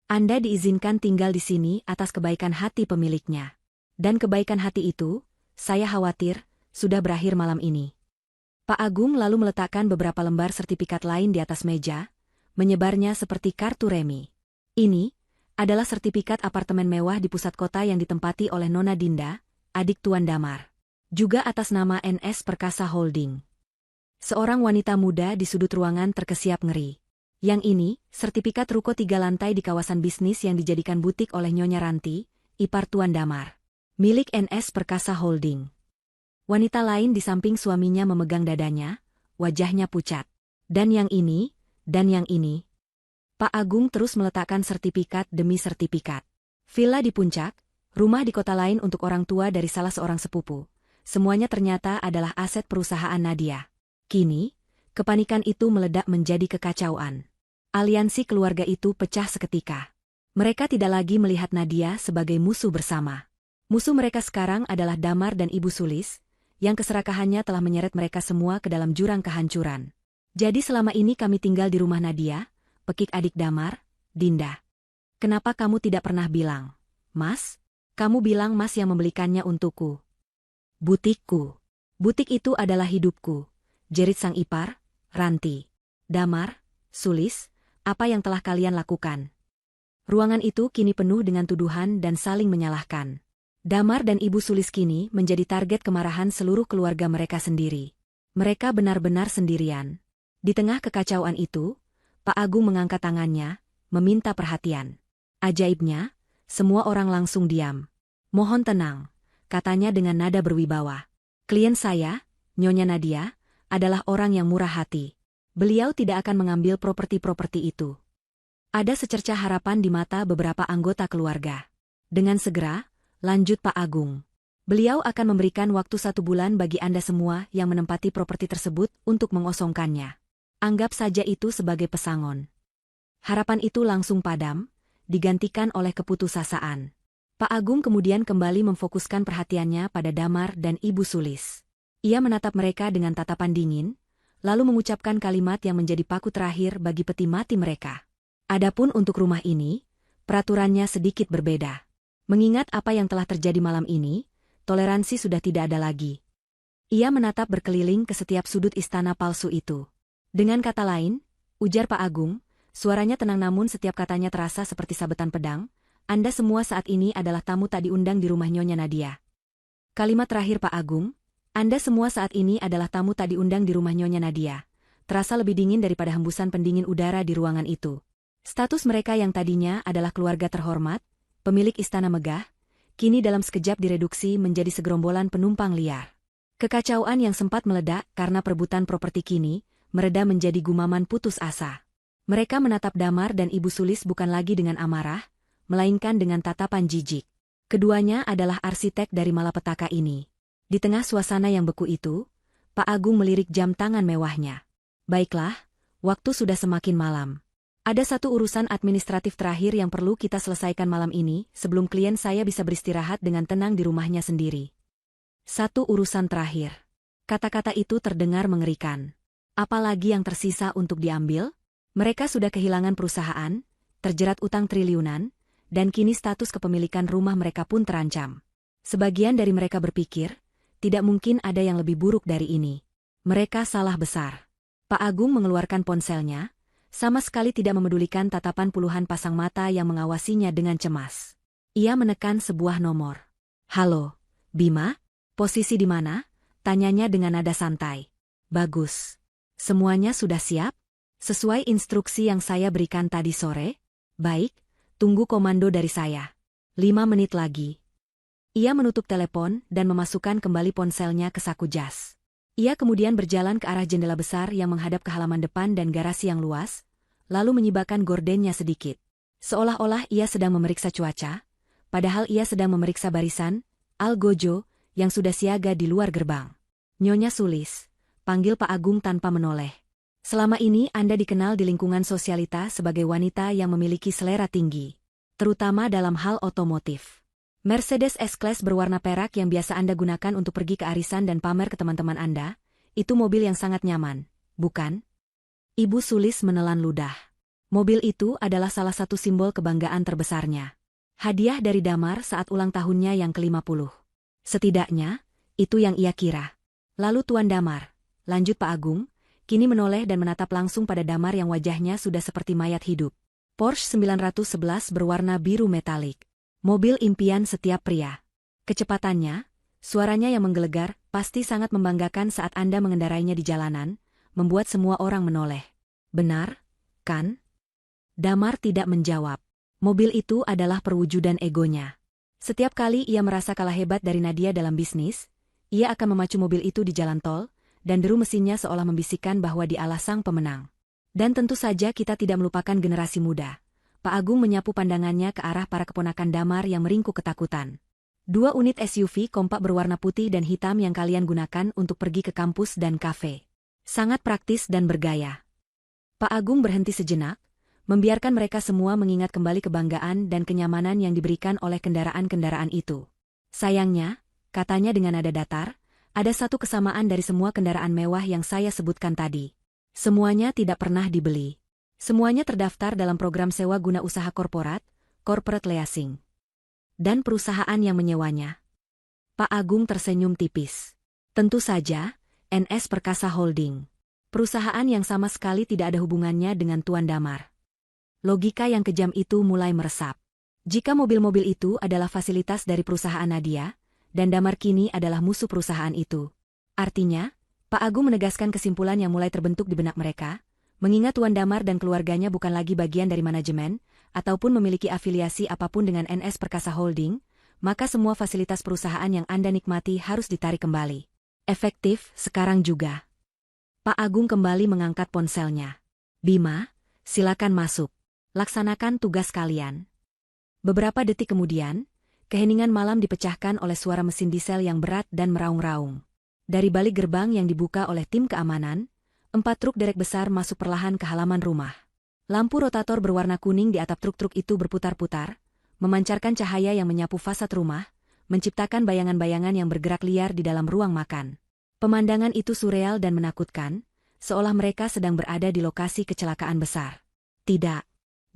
Anda diizinkan tinggal di sini atas kebaikan hati pemiliknya. Dan kebaikan hati itu, saya khawatir, sudah berakhir malam ini. Pak Agung lalu meletakkan beberapa lembar sertifikat lain di atas meja, menyebarnya seperti kartu remi. Ini adalah sertifikat apartemen mewah di pusat kota yang ditempati oleh Nona Dinda, adik Tuan Damar. Juga atas nama NS Perkasa Holding. Seorang wanita muda di sudut ruangan terkesiap ngeri. Yang ini, sertifikat ruko 3 lantai di kawasan bisnis yang dijadikan butik oleh Nyonya Ranti, ipar Tuan Damar. Milik NS Perkasa Holding. Wanita lain di samping suaminya memegang dadanya, wajahnya pucat. Dan yang ini, dan yang ini. Pak Agung terus meletakkan sertifikat demi sertifikat. Villa di puncak, rumah di kota lain untuk orang tua dari salah seorang sepupu. Semuanya ternyata adalah aset perusahaan Nadia. Kini, kepanikan itu meledak menjadi kekacauan. Aliansi keluarga itu pecah seketika. Mereka tidak lagi melihat Nadia sebagai musuh bersama. Musuh mereka sekarang adalah Damar dan Ibu Sulis, yang keserakahannya telah menyeret mereka semua ke dalam jurang kehancuran. Jadi selama ini kami tinggal di rumah Nadia, pekik adik Damar, Dinda. Kenapa kamu tidak pernah bilang, Mas? Kamu bilang Mas yang membelikannya untukku. Butikku. Butik itu adalah hidupku. Jerit sang ipar, Ranti. Damar, Sulis, apa yang telah kalian lakukan? Ruangan itu kini penuh dengan tuduhan dan saling menyalahkan. Damar dan Ibu Sulis kini menjadi target kemarahan seluruh keluarga mereka sendiri. Mereka benar-benar sendirian. Di tengah kekacauan itu, Pak Agung mengangkat tangannya, meminta perhatian. Ajaibnya, semua orang langsung diam. Mohon tenang, katanya dengan nada berwibawa. Klien saya, Nyonya Nadia, adalah orang yang murah hati. Beliau tidak akan mengambil properti-properti itu. Ada secercah harapan di mata beberapa anggota keluarga. Dengan segera, lanjut Pak Agung. Beliau akan memberikan waktu 1 bulan bagi Anda semua yang menempati properti tersebut untuk mengosongkannya. Anggap saja itu sebagai pesangon. Harapan itu langsung padam, digantikan oleh keputusasaan. Pak Agung kemudian kembali memfokuskan perhatiannya pada Damar dan Ibu Sulis. Ia menatap mereka dengan tatapan dingin, lalu mengucapkan kalimat yang menjadi paku terakhir bagi peti mati mereka. Adapun untuk rumah ini, peraturannya sedikit berbeda. Mengingat apa yang telah terjadi malam ini, toleransi sudah tidak ada lagi. Ia menatap berkeliling ke setiap sudut istana palsu itu. Dengan kata lain, ujar Pak Agung, suaranya tenang namun setiap katanya terasa seperti sabetan pedang, Anda semua saat ini adalah tamu tak diundang di rumah Nyonya Nadia. Kalimat terakhir Pak Agung, Anda semua saat ini adalah tamu tak diundang di rumah Nyonya Nadia. Terasa lebih dingin daripada hembusan pendingin udara di ruangan itu. Status mereka yang tadinya adalah keluarga terhormat, pemilik istana megah, kini dalam sekejap direduksi menjadi segerombolan penumpang liar. Kekacauan yang sempat meledak karena perebutan properti kini, mereda menjadi gumaman putus asa. Mereka menatap Damar dan Ibu Sulis bukan lagi dengan amarah, melainkan dengan tatapan jijik. Keduanya adalah arsitek dari malapetaka ini. Di tengah suasana yang beku itu, Pak Agung melirik jam tangan mewahnya. Baiklah, waktu sudah semakin malam. Ada satu urusan administratif terakhir yang perlu kita selesaikan malam ini, sebelum klien saya bisa beristirahat dengan tenang di rumahnya sendiri. Satu urusan terakhir. Kata-kata itu terdengar mengerikan. Apalagi yang tersisa untuk diambil? Mereka sudah kehilangan perusahaan, terjerat utang triliunan, dan kini status kepemilikan rumah mereka pun terancam. Sebagian dari mereka berpikir, tidak mungkin ada yang lebih buruk dari ini. Mereka salah besar. Pak Agung mengeluarkan ponselnya, sama sekali tidak memedulikan tatapan puluhan pasang mata yang mengawasinya dengan cemas. Ia menekan sebuah nomor. "Halo, Bima? Posisi di mana?" tanyanya dengan nada santai. "Bagus. Semuanya sudah siap? Sesuai instruksi yang saya berikan tadi sore?" "Baik, tunggu komando dari saya. 5 menit lagi." Ia menutup telepon dan memasukkan kembali ponselnya ke saku jas. Ia kemudian berjalan ke arah jendela besar yang menghadap ke halaman depan dan garasi yang luas, lalu menyibakkan gordennya sedikit. Seolah-olah ia sedang memeriksa cuaca, padahal ia sedang memeriksa barisan, Algojo, yang sudah siaga di luar gerbang. "Nyonya Sulis," panggil Pak Agung tanpa menoleh. "Selama ini Anda dikenal di lingkungan sosialita sebagai wanita yang memiliki selera tinggi, terutama dalam hal otomotif. Mercedes S-Class berwarna perak yang biasa Anda gunakan untuk pergi ke arisan dan pamer ke teman-teman Anda, itu mobil yang sangat nyaman, bukan?" Ibu Sulis menelan ludah. Mobil itu adalah salah satu simbol kebanggaan terbesarnya. Hadiah dari Damar saat ulang tahunnya yang ke-50. Setidaknya, itu yang ia kira. "Lalu Tuan Damar," lanjut Pak Agung, kini menoleh dan menatap langsung pada Damar yang wajahnya sudah seperti mayat hidup. "Porsche 911 berwarna biru metalik. Mobil impian setiap pria. Kecepatannya, suaranya yang menggelegar, pasti sangat membanggakan saat Anda mengendarainya di jalanan, membuat semua orang menoleh. Benar, kan?" Damar tidak menjawab. Mobil itu adalah perwujudan egonya. Setiap kali ia merasa kalah hebat dari Nadia dalam bisnis, ia akan memacu mobil itu di jalan tol, dan deru mesinnya seolah membisikkan bahwa dialah sang pemenang. Dan tentu saja kita tidak melupakan generasi muda. Pak Agung menyapu pandangannya ke arah para keponakan Damar yang meringkuk ketakutan. 2 unit SUV kompak berwarna putih dan hitam yang kalian gunakan untuk pergi ke kampus dan kafe. Sangat praktis dan bergaya. Pak Agung berhenti sejenak, membiarkan mereka semua mengingat kembali kebanggaan dan kenyamanan yang diberikan oleh kendaraan-kendaraan itu. "Sayangnya," katanya dengan nada datar, "ada satu kesamaan dari semua kendaraan mewah yang saya sebutkan tadi. Semuanya tidak pernah dibeli. Semuanya terdaftar dalam program sewa guna usaha korporat, corporate leasing. Dan perusahaan yang menyewanya." Pak Agung tersenyum tipis. "Tentu saja, NS Perkasa Holding. Perusahaan yang sama sekali tidak ada hubungannya dengan Tuan Damar." Logika yang kejam itu mulai meresap. Jika mobil-mobil itu adalah fasilitas dari perusahaan Nadia, dan Damar kini adalah musuh perusahaan itu. Artinya, Pak Agung menegaskan kesimpulan yang mulai terbentuk di benak mereka, mengingat Tuan Damar dan keluarganya bukan lagi bagian dari manajemen, ataupun memiliki afiliasi apapun dengan NS Perkasa Holding, maka semua fasilitas perusahaan yang Anda nikmati harus ditarik kembali. Efektif, sekarang juga. Pak Agung kembali mengangkat ponselnya. "Bima, silakan masuk. Laksanakan tugas kalian." Beberapa detik kemudian, keheningan malam dipecahkan oleh suara mesin diesel yang berat dan meraung-raung. Dari balik gerbang yang dibuka oleh tim keamanan, 4 truk derek besar masuk perlahan ke halaman rumah. Lampu rotator berwarna kuning di atap truk-truk itu berputar-putar, memancarkan cahaya yang menyapu fasad rumah, menciptakan bayangan-bayangan yang bergerak liar di dalam ruang makan. Pemandangan itu surreal dan menakutkan, seolah mereka sedang berada di lokasi kecelakaan besar. "Tidak.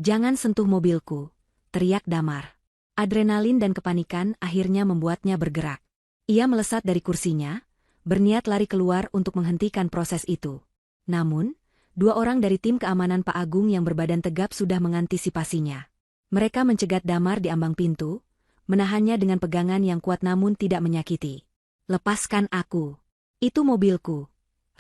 Jangan sentuh mobilku," teriak Damar. Adrenalin dan kepanikan akhirnya membuatnya bergerak. Ia melesat dari kursinya, berniat lari keluar untuk menghentikan proses itu. Namun, 2 orang dari tim keamanan Pak Agung yang berbadan tegap sudah mengantisipasinya. Mereka mencegat Damar di ambang pintu, menahannya dengan pegangan yang kuat namun tidak menyakiti. "Lepaskan aku. Itu mobilku,"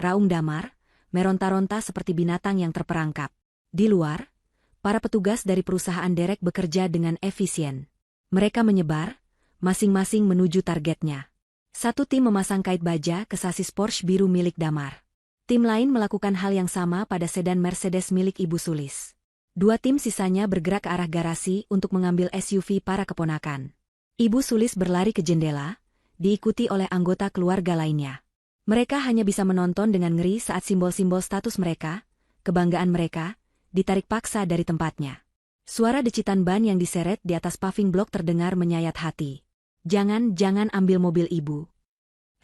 raung Damar, meronta-ronta seperti binatang yang terperangkap. Di luar, para petugas dari perusahaan derek bekerja dengan efisien. Mereka menyebar, masing-masing menuju targetnya. Satu tim memasang kait baja ke sasis Porsche biru milik Damar. Tim lain melakukan hal yang sama pada sedan Mercedes milik Ibu Sulis. 2 tim sisanya bergerak ke arah garasi untuk mengambil SUV para keponakan. Ibu Sulis berlari ke jendela, diikuti oleh anggota keluarga lainnya. Mereka hanya bisa menonton dengan ngeri saat simbol-simbol status mereka, kebanggaan mereka, ditarik paksa dari tempatnya. Suara decitan ban yang diseret di atas paving block terdengar menyayat hati. Jangan ambil mobil ibu.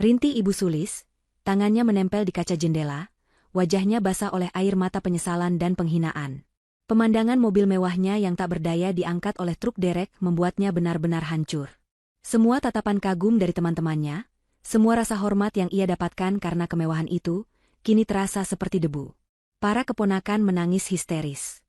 Rintih Ibu Sulis, tangannya menempel di kaca jendela, wajahnya basah oleh air mata penyesalan dan penghinaan. Pemandangan mobil mewahnya yang tak berdaya diangkat oleh truk derek membuatnya benar-benar hancur. Semua tatapan kagum dari teman-temannya, semua rasa hormat yang ia dapatkan karena kemewahan itu, kini terasa seperti debu. Para keponakan menangis histeris.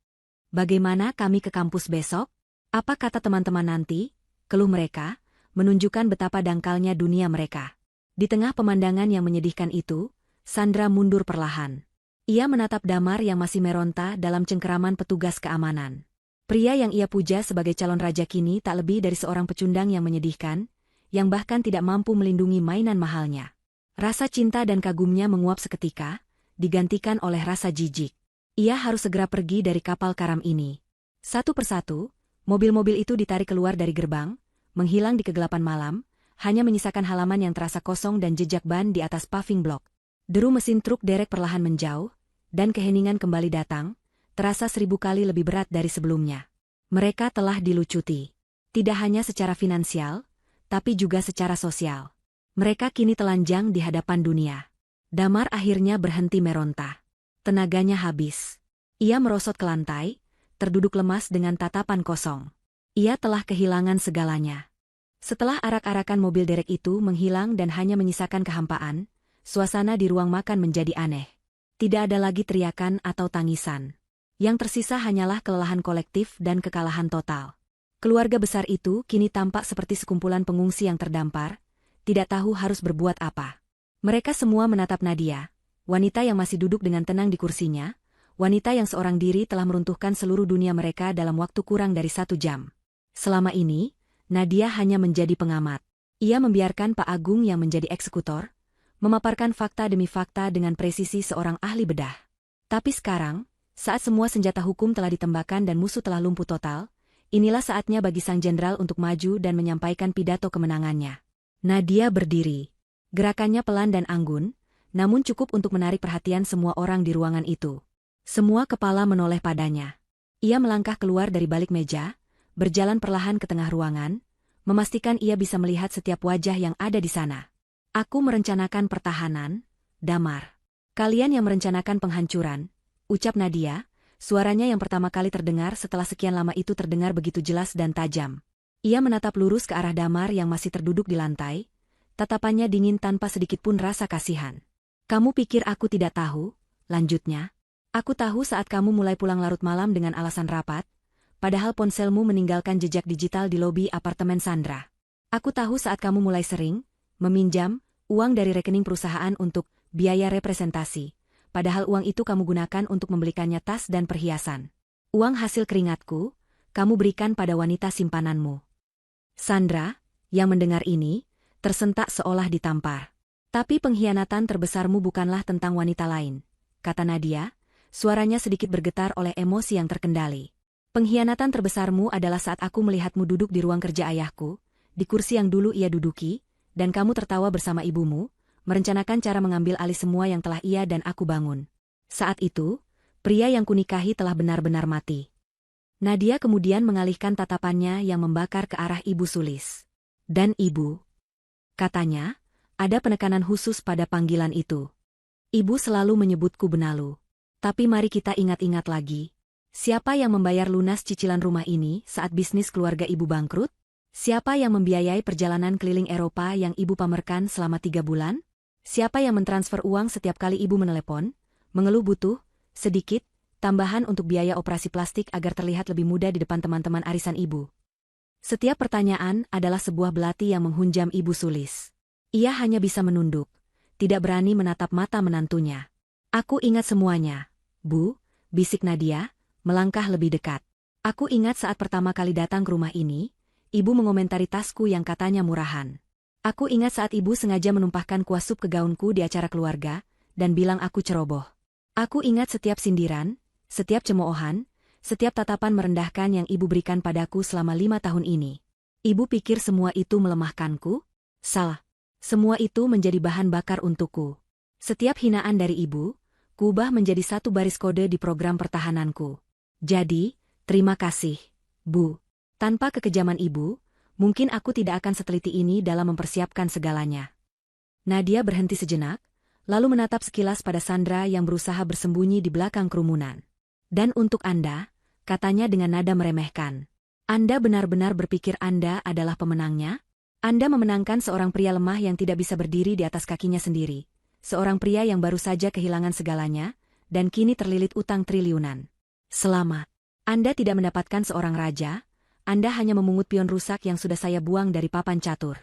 Bagaimana kami ke kampus besok? Apa kata teman-teman nanti? Keluh mereka, menunjukkan betapa dangkalnya dunia mereka. Di tengah pemandangan yang menyedihkan itu, Sandra mundur perlahan. Ia menatap Damar yang masih meronta dalam cengkeraman petugas keamanan. Pria yang ia puja sebagai calon raja kini tak lebih dari seorang pecundang yang menyedihkan, yang bahkan tidak mampu melindungi mainan mahalnya. Rasa cinta dan kagumnya menguap seketika, digantikan oleh rasa jijik. Ia harus segera pergi dari kapal karam ini. Satu persatu, mobil-mobil itu ditarik keluar dari gerbang, menghilang di kegelapan malam, hanya menyisakan halaman yang terasa kosong dan jejak ban di atas paving block. Deru mesin truk derek perlahan menjauh, dan keheningan kembali datang, terasa 1000 kali lebih berat dari sebelumnya. Mereka telah dilucuti. Tidak hanya secara finansial, tapi juga secara sosial. Mereka kini telanjang di hadapan dunia. Damar akhirnya berhenti meronta. Tenaganya habis. Ia merosot ke lantai, terduduk lemas dengan tatapan kosong. Ia telah kehilangan segalanya. Setelah arak-arakan mobil derek itu menghilang dan hanya menyisakan kehampaan, suasana di ruang makan menjadi aneh. Tidak ada lagi teriakan atau tangisan. Yang tersisa hanyalah kelelahan kolektif dan kekalahan total. Keluarga besar itu kini tampak seperti sekumpulan pengungsi yang terdampar, tidak tahu harus berbuat apa. Mereka semua menatap Nadia, wanita yang masih duduk dengan tenang di kursinya, wanita yang seorang diri telah meruntuhkan seluruh dunia mereka dalam waktu kurang dari 1 jam. Selama ini, Nadia hanya menjadi pengamat. Ia membiarkan Pak Agung yang menjadi eksekutor, memaparkan fakta demi fakta dengan presisi seorang ahli bedah. Tapi sekarang, saat semua senjata hukum telah ditembakkan dan musuh telah lumpuh total, inilah saatnya bagi sang jenderal untuk maju dan menyampaikan pidato kemenangannya. Nadia berdiri. Gerakannya pelan dan anggun, namun cukup untuk menarik perhatian semua orang di ruangan itu. Semua kepala menoleh padanya. Ia melangkah keluar dari balik meja, berjalan perlahan ke tengah ruangan, memastikan ia bisa melihat setiap wajah yang ada di sana. Aku merencanakan pertahanan, Damar. Kalian yang merencanakan penghancuran, ucap Nadia, suaranya yang pertama kali terdengar setelah sekian lama itu terdengar begitu jelas dan tajam. Ia menatap lurus ke arah Damar yang masih terduduk di lantai, tatapannya dingin tanpa sedikit pun rasa kasihan. Kamu pikir aku tidak tahu? Lanjutnya. Aku tahu saat kamu mulai pulang larut malam dengan alasan rapat, padahal ponselmu meninggalkan jejak digital di lobi apartemen Sandra. Aku tahu saat kamu mulai sering meminjam uang dari rekening perusahaan untuk biaya representasi, padahal uang itu kamu gunakan untuk membelikannya tas dan perhiasan. Uang hasil keringatku, kamu berikan pada wanita simpananmu. Sandra, yang mendengar ini, tersentak seolah ditampar. Tapi pengkhianatan terbesarmu bukanlah tentang wanita lain, kata Nadia, suaranya sedikit bergetar oleh emosi yang terkendali. Pengkhianatan terbesarmu adalah saat aku melihatmu duduk di ruang kerja ayahku, di kursi yang dulu ia duduki, dan kamu tertawa bersama ibumu, merencanakan cara mengambil alih semua yang telah ia dan aku bangun. Saat itu, pria yang kunikahi telah benar-benar mati. Nadia kemudian mengalihkan tatapannya yang membakar ke arah Ibu Sulis. Dan ibu, katanya, ada penekanan khusus pada panggilan itu. Ibu selalu menyebutku Benalu. Tapi mari kita ingat-ingat lagi. Siapa yang membayar lunas cicilan rumah ini saat bisnis keluarga ibu bangkrut? Siapa yang membiayai perjalanan keliling Eropa yang ibu pamerkan selama 3 bulan? Siapa yang mentransfer uang setiap kali ibu menelepon, mengeluh butuh, sedikit, tambahan untuk biaya operasi plastik agar terlihat lebih muda di depan teman-teman arisan ibu? Setiap pertanyaan adalah sebuah belati yang menghunjam Ibu Sulis. Ia hanya bisa menunduk, tidak berani menatap mata menantunya. Aku ingat semuanya, Bu, bisik Nadia, melangkah lebih dekat. Aku ingat saat pertama kali datang ke rumah ini, ibu mengomentari tasku yang katanya murahan. Aku ingat saat ibu sengaja menumpahkan kuah sup ke gaunku di acara keluarga, dan bilang aku ceroboh. Aku ingat setiap sindiran, setiap cemoohan, setiap tatapan merendahkan yang ibu berikan padaku selama 5 tahun ini. Ibu pikir semua itu melemahkanku? Salah. Semua itu menjadi bahan bakar untukku. Setiap hinaan dari ibu, kuubah menjadi satu baris kode di program pertahananku. Jadi, terima kasih, Bu. Tanpa kekejaman Ibu, mungkin aku tidak akan seteliti ini dalam mempersiapkan segalanya. Nadia berhenti sejenak, lalu menatap sekilas pada Sandra yang berusaha bersembunyi di belakang kerumunan. Dan untuk Anda, katanya dengan nada meremehkan. Anda benar-benar berpikir Anda adalah pemenangnya? Anda memenangkan seorang pria lemah yang tidak bisa berdiri di atas kakinya sendiri. Seorang pria yang baru saja kehilangan segalanya, dan kini terlilit utang triliunan. Selamat. Anda tidak mendapatkan seorang raja, Anda hanya memungut pion rusak yang sudah saya buang dari papan catur.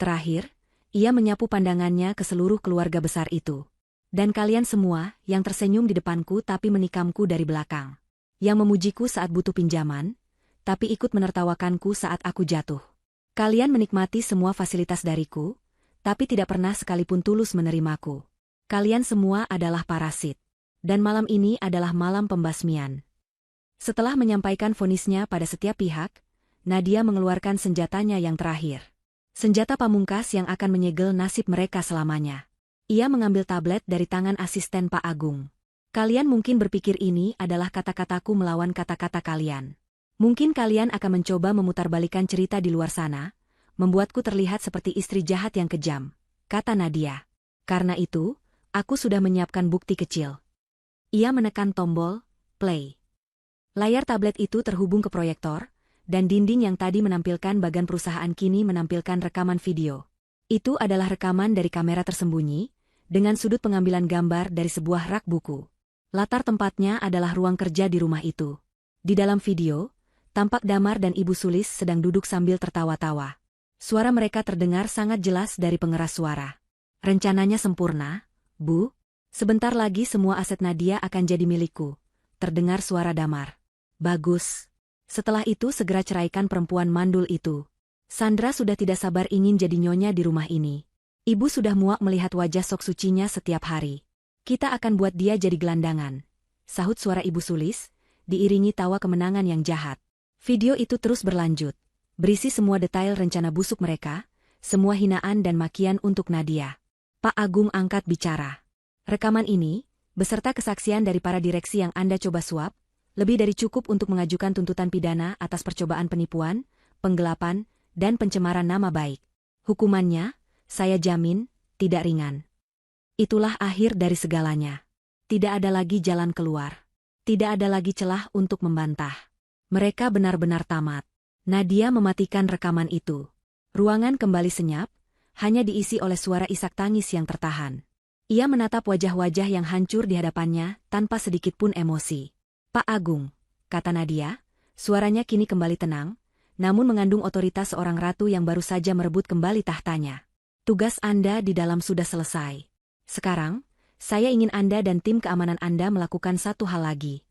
Terakhir, ia menyapu pandangannya ke seluruh keluarga besar itu. Dan kalian semua yang tersenyum di depanku tapi menikamku dari belakang. Yang memujiku saat butuh pinjaman, tapi ikut menertawakanku saat aku jatuh. Kalian menikmati semua fasilitas dariku, tapi tidak pernah sekalipun tulus menerimaku. Kalian semua adalah parasit. Dan malam ini adalah malam pembasmian. Setelah menyampaikan vonisnya pada setiap pihak, Nadia mengeluarkan senjatanya yang terakhir. Senjata pamungkas yang akan menyegel nasib mereka selamanya. Ia mengambil tablet dari tangan asisten Pak Agung. Kalian mungkin berpikir ini adalah kata-kataku melawan kata-kata kalian. Mungkin kalian akan mencoba memutarbalikkan cerita di luar sana, membuatku terlihat seperti istri jahat yang kejam, kata Nadia. Karena itu, aku sudah menyiapkan bukti kecil. Ia menekan tombol play. Layar tablet itu terhubung ke proyektor, dan dinding yang tadi menampilkan bagan perusahaan kini menampilkan rekaman video. Itu adalah rekaman dari kamera tersembunyi, dengan sudut pengambilan gambar dari sebuah rak buku. Latar tempatnya adalah ruang kerja di rumah itu. Di dalam video, tampak Damar dan Ibu Sulis sedang duduk sambil tertawa-tawa. Suara mereka terdengar sangat jelas dari pengeras suara. Rencananya sempurna, Bu. Sebentar lagi semua aset Nadia akan jadi milikku. Terdengar suara Damar. Bagus. Setelah itu segera ceraikan perempuan mandul itu. Sandra sudah tidak sabar ingin jadi nyonya di rumah ini. Ibu sudah muak melihat wajah sok sucinya setiap hari. Kita akan buat dia jadi gelandangan. Sahut suara Ibu Sulis, diiringi tawa kemenangan yang jahat. Video itu terus berlanjut. Berisi semua detail rencana busuk mereka, semua hinaan dan makian untuk Nadia. Pak Agung angkat bicara. Rekaman ini, beserta kesaksian dari para direksi yang Anda coba suap, lebih dari cukup untuk mengajukan tuntutan pidana atas percobaan penipuan, penggelapan, dan pencemaran nama baik. Hukumannya, saya jamin, tidak ringan. Itulah akhir dari segalanya. Tidak ada lagi jalan keluar. Tidak ada lagi celah untuk membantah. Mereka benar-benar tamat. Nadia mematikan rekaman itu. Ruangan kembali senyap, hanya diisi oleh suara isak tangis yang tertahan. Ia menatap wajah-wajah yang hancur di hadapannya tanpa sedikit pun emosi. Pak Agung, kata Nadia, suaranya kini kembali tenang, namun mengandung otoritas seorang ratu yang baru saja merebut kembali tahtanya. Tugas Anda di dalam sudah selesai. Sekarang, saya ingin Anda dan tim keamanan Anda melakukan satu hal lagi.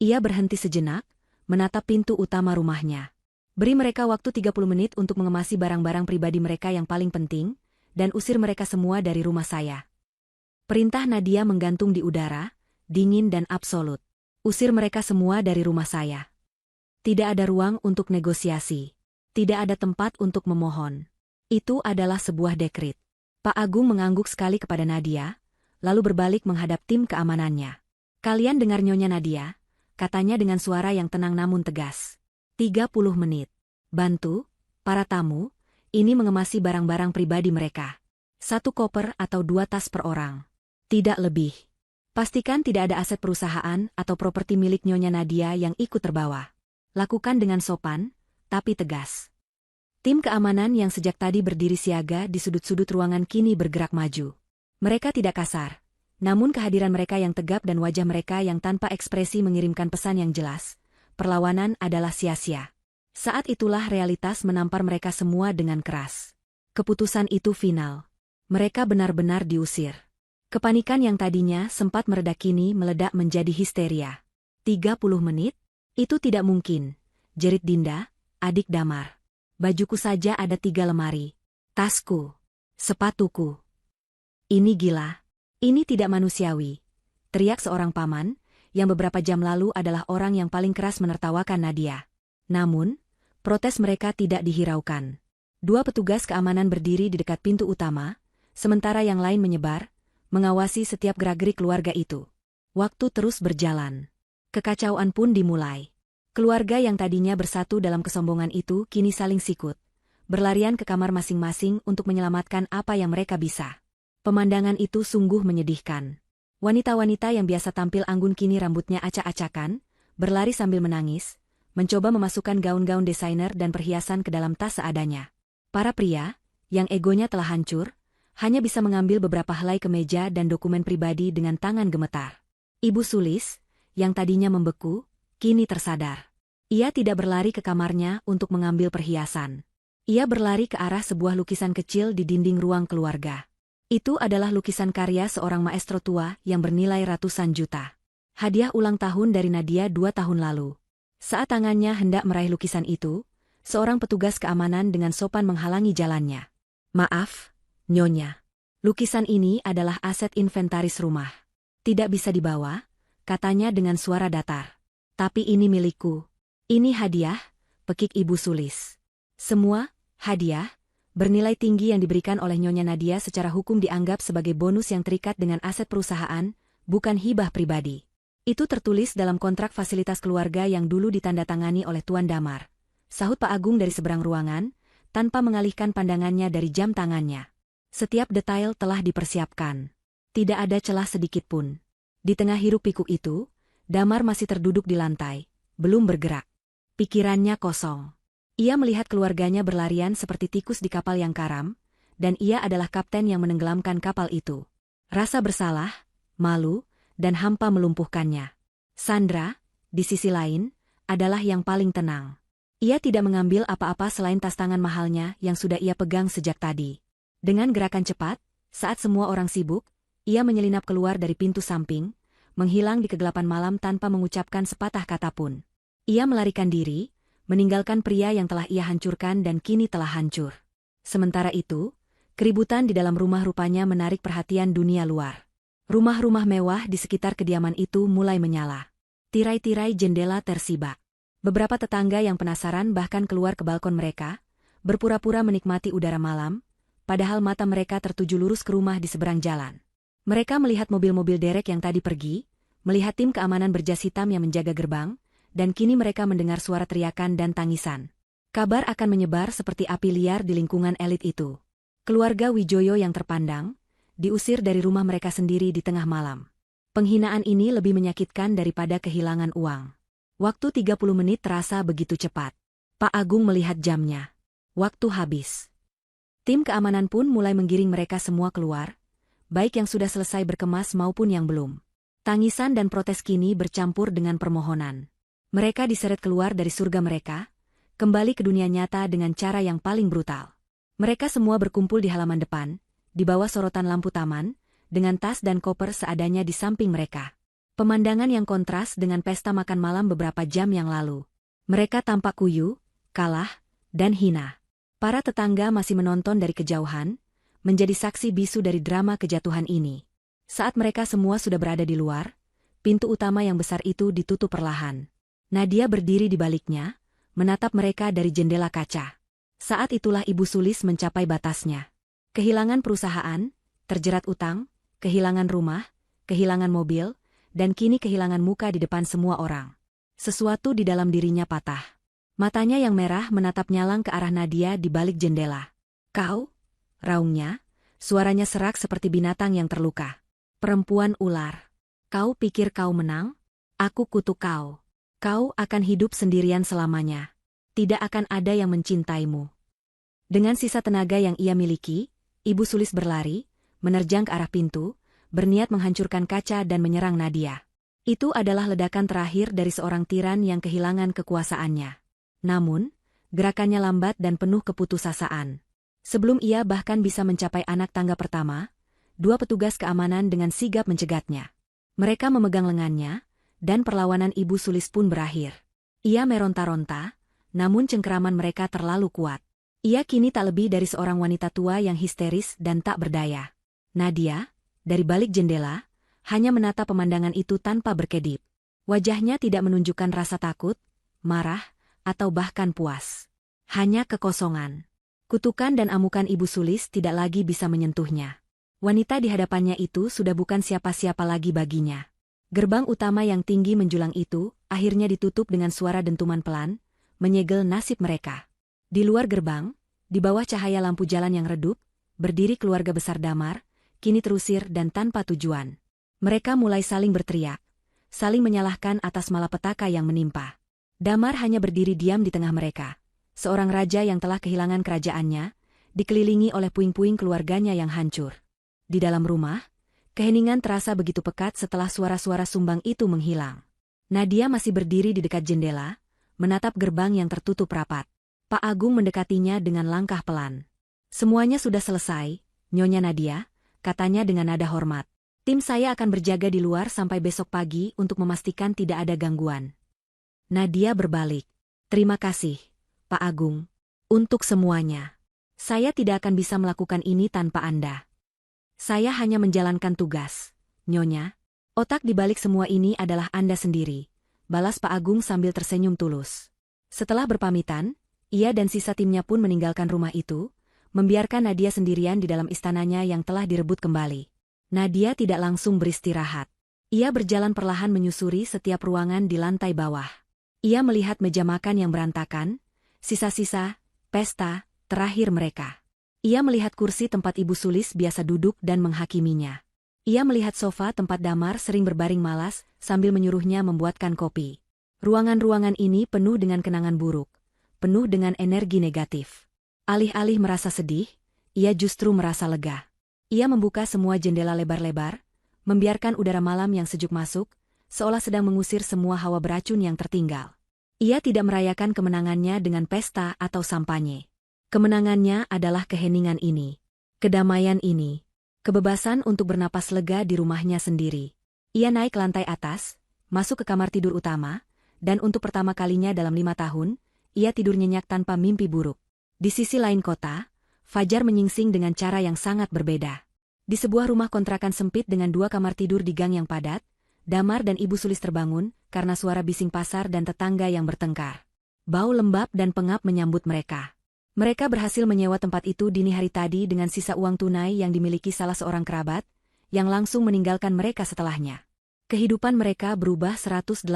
Ia berhenti sejenak, menatap pintu utama rumahnya. Beri mereka waktu 30 menit untuk mengemasi barang-barang pribadi mereka yang paling penting, dan usir mereka semua dari rumah saya. Perintah Nadia menggantung di udara, dingin dan absolut. Usir mereka semua dari rumah saya. Tidak ada ruang untuk negosiasi. Tidak ada tempat untuk memohon. Itu adalah sebuah dekret. Pak Agung mengangguk sekali kepada Nadia, lalu berbalik menghadap tim keamanannya. Kalian dengar Nyonya Nadia, katanya dengan suara yang tenang namun tegas. 30 menit. Bantu, para tamu, ini mengemasi barang-barang pribadi mereka. 1 koper atau 2 tas per orang. Tidak lebih. Pastikan tidak ada aset perusahaan atau properti milik Nyonya Nadia yang ikut terbawa. Lakukan dengan sopan, tapi tegas. Tim keamanan yang sejak tadi berdiri siaga di sudut-sudut ruangan kini bergerak maju. Mereka tidak kasar, namun kehadiran mereka yang tegap dan wajah mereka yang tanpa ekspresi mengirimkan pesan yang jelas. Perlawanan adalah sia-sia. Saat itulah realitas menampar mereka semua dengan keras. Keputusan itu final. Mereka benar-benar diusir. Kepanikan yang tadinya sempat meredak kini meledak menjadi histeria. 30 menit? Itu tidak mungkin, jerit Dinda, adik Damar. Bajuku saja ada 3 lemari. Tasku. Sepatuku. Ini gila. Ini tidak manusiawi. Teriak seorang paman, yang beberapa jam lalu adalah orang yang paling keras menertawakan Nadia. Namun, protes mereka tidak dihiraukan. 2 petugas keamanan berdiri di dekat pintu utama, sementara yang lain menyebar, mengawasi setiap gerak-gerik keluarga itu. Waktu terus berjalan. Kekacauan pun dimulai. Keluarga yang tadinya bersatu dalam kesombongan itu kini saling sikut, berlarian ke kamar masing-masing untuk menyelamatkan apa yang mereka bisa. Pemandangan itu sungguh menyedihkan. Wanita-wanita yang biasa tampil anggun kini rambutnya acak-acakan, berlari sambil menangis, mencoba memasukkan gaun-gaun desainer dan perhiasan ke dalam tas seadanya. Para pria, yang egonya telah hancur, hanya bisa mengambil beberapa helai kemeja dan dokumen pribadi dengan tangan gemetar. Ibu Sulis, yang tadinya membeku, kini tersadar. Ia tidak berlari ke kamarnya untuk mengambil perhiasan. Ia berlari ke arah sebuah lukisan kecil di dinding ruang keluarga. Itu adalah lukisan karya seorang maestro tua yang bernilai ratusan juta. Hadiah ulang tahun dari Nadia 2 tahun lalu. Saat tangannya hendak meraih lukisan itu, seorang petugas keamanan dengan sopan menghalangi jalannya. "Maaf, Nyonya. Lukisan ini adalah aset inventaris rumah. Tidak bisa dibawa," katanya dengan suara datar. "Tapi ini milikku. Ini hadiah," pekik Ibu Sulis. Semua hadiah bernilai tinggi yang diberikan oleh Nyonya Nadia secara hukum dianggap sebagai bonus yang terikat dengan aset perusahaan, bukan hibah pribadi. Itu tertulis dalam kontrak fasilitas keluarga yang dulu ditandatangani oleh Tuan Damar, sahut Pak Agung dari seberang ruangan, tanpa mengalihkan pandangannya dari jam tangannya. Setiap detail telah dipersiapkan. Tidak ada celah sedikit pun. Di tengah hiruk-pikuk itu, Damar masih terduduk di lantai, belum bergerak. Pikirannya kosong. Ia melihat keluarganya berlarian seperti tikus di kapal yang karam, dan ia adalah kapten yang menenggelamkan kapal itu. Rasa bersalah, malu, dan hampa melumpuhkannya. Sandra, di sisi lain, adalah yang paling tenang. Ia tidak mengambil apa-apa selain tas tangan mahalnya yang sudah ia pegang sejak tadi. Dengan gerakan cepat, saat semua orang sibuk, ia menyelinap keluar dari pintu samping, menghilang di kegelapan malam tanpa mengucapkan sepatah kata pun. Ia melarikan diri, meninggalkan pria yang telah ia hancurkan dan kini telah hancur. Sementara itu, keributan di dalam rumah rupanya menarik perhatian dunia luar. Rumah-rumah mewah di sekitar kediaman itu mulai menyala. Tirai-tirai jendela tersibak. Beberapa tetangga yang penasaran bahkan keluar ke balkon mereka, berpura-pura menikmati udara malam, padahal mata mereka tertuju lurus ke rumah di seberang jalan. Mereka melihat mobil-mobil derek yang tadi pergi, melihat tim keamanan berjas hitam yang menjaga gerbang, dan kini mereka mendengar suara teriakan dan tangisan. Kabar akan menyebar seperti api liar di lingkungan elit itu. Keluarga Wijoyo yang terpandang, diusir dari rumah mereka sendiri di tengah malam. Penghinaan ini lebih menyakitkan daripada kehilangan uang. Waktu 30 menit terasa begitu cepat. Pak Agung melihat jamnya. Waktu habis. Tim keamanan pun mulai menggiring mereka semua keluar, baik yang sudah selesai berkemas maupun yang belum. Tangisan dan protes kini bercampur dengan permohonan. Mereka diseret keluar dari surga mereka, kembali ke dunia nyata dengan cara yang paling brutal. Mereka semua berkumpul di halaman depan, di bawah sorotan lampu taman, dengan tas dan koper seadanya di samping mereka. Pemandangan yang kontras dengan pesta makan malam beberapa jam yang lalu. Mereka tampak kuyu, kalah, dan hina. Para tetangga masih menonton dari kejauhan, menjadi saksi bisu dari drama kejatuhan ini. Saat mereka semua sudah berada di luar, pintu utama yang besar itu ditutup perlahan. Nadia berdiri di baliknya, menatap mereka dari jendela kaca. Saat itulah Ibu Sulis mencapai batasnya. Kehilangan perusahaan, terjerat utang, kehilangan rumah, kehilangan mobil, dan kini kehilangan muka di depan semua orang. Sesuatu di dalam dirinya patah. Matanya yang merah menatap nyalang ke arah Nadia di balik jendela. "Kau?" raungnya, suaranya serak seperti binatang yang terluka. "Perempuan ular. Kau pikir kau menang? Aku kutuk kau. Kau akan hidup sendirian selamanya. Tidak akan ada yang mencintaimu." Dengan sisa tenaga yang ia miliki, Ibu Sulis berlari, menerjang ke arah pintu, berniat menghancurkan kaca dan menyerang Nadia. Itu adalah ledakan terakhir dari seorang tiran yang kehilangan kekuasaannya. Namun, gerakannya lambat dan penuh keputusasaan. Sebelum ia bahkan bisa mencapai anak tangga pertama, dua petugas keamanan dengan sigap mencegatnya. Mereka memegang lengannya, dan perlawanan Ibu Sulis pun berakhir. Ia meronta-ronta, namun cengkeraman mereka terlalu kuat. Ia kini tak lebih dari seorang wanita tua yang histeris dan tak berdaya. Nadia, dari balik jendela, hanya menatap pemandangan itu tanpa berkedip. Wajahnya tidak menunjukkan rasa takut, marah, atau bahkan puas. Hanya kekosongan. Kutukan dan amukan Ibu Sulis tidak lagi bisa menyentuhnya. Wanita di hadapannya itu sudah bukan siapa-siapa lagi baginya. Gerbang utama yang tinggi menjulang itu akhirnya ditutup dengan suara dentuman pelan, menyegel nasib mereka. Di luar gerbang, di bawah cahaya lampu jalan yang redup, berdiri keluarga besar Damar, kini terusir dan tanpa tujuan. Mereka mulai saling berteriak, saling menyalahkan atas malapetaka yang menimpa. Damar hanya berdiri diam di tengah mereka. Seorang raja yang telah kehilangan kerajaannya, dikelilingi oleh puing-puing keluarganya yang hancur. Di dalam rumah, keheningan terasa begitu pekat setelah suara-suara sumbang itu menghilang. Nadia masih berdiri di dekat jendela, menatap gerbang yang tertutup rapat. Pak Agung mendekatinya dengan langkah pelan. Semuanya sudah selesai, Nyonya Nadia, katanya dengan nada hormat. Tim saya akan berjaga di luar sampai besok pagi untuk memastikan tidak ada gangguan. Nadia berbalik. Terima kasih, Pak Agung. Untuk semuanya. Saya tidak akan bisa melakukan ini tanpa Anda. Saya hanya menjalankan tugas, Nyonya. Otak di balik semua ini adalah Anda sendiri, balas Pak Agung sambil tersenyum tulus. Setelah berpamitan, ia dan sisa timnya pun meninggalkan rumah itu, membiarkan Nadia sendirian di dalam istananya yang telah direbut kembali. Nadia tidak langsung beristirahat. Ia berjalan perlahan menyusuri setiap ruangan di lantai bawah. Ia melihat meja makan yang berantakan, sisa-sisa pesta terakhir mereka. Ia melihat kursi tempat Ibu Sulis biasa duduk dan menghakiminya. Ia melihat sofa tempat Damar sering berbaring malas sambil menyuruhnya membuatkan kopi. Ruangan-ruangan ini penuh dengan kenangan buruk, penuh dengan energi negatif. Alih-alih merasa sedih, ia justru merasa lega. Ia membuka semua jendela lebar-lebar, membiarkan udara malam yang sejuk masuk, seolah sedang mengusir semua hawa beracun yang tertinggal. Ia tidak merayakan kemenangannya dengan pesta atau sampanye. Kemenangannya adalah keheningan ini, kedamaian ini, kebebasan untuk bernapas lega di rumahnya sendiri. Ia naik ke lantai atas, masuk ke kamar tidur utama, dan untuk pertama kalinya dalam 5 tahun, ia tidur nyenyak tanpa mimpi buruk. Di sisi lain kota, Fajar menyingsing dengan cara yang sangat berbeda. Di sebuah rumah kontrakan sempit dengan 2 kamar tidur di gang yang padat, Damar dan Ibu Sulis terbangun karena suara bising pasar dan tetangga yang bertengkar. Bau lembab dan pengap menyambut mereka. Mereka berhasil menyewa tempat itu dini hari tadi dengan sisa uang tunai yang dimiliki salah seorang kerabat, yang langsung meninggalkan mereka setelahnya. Kehidupan mereka berubah 180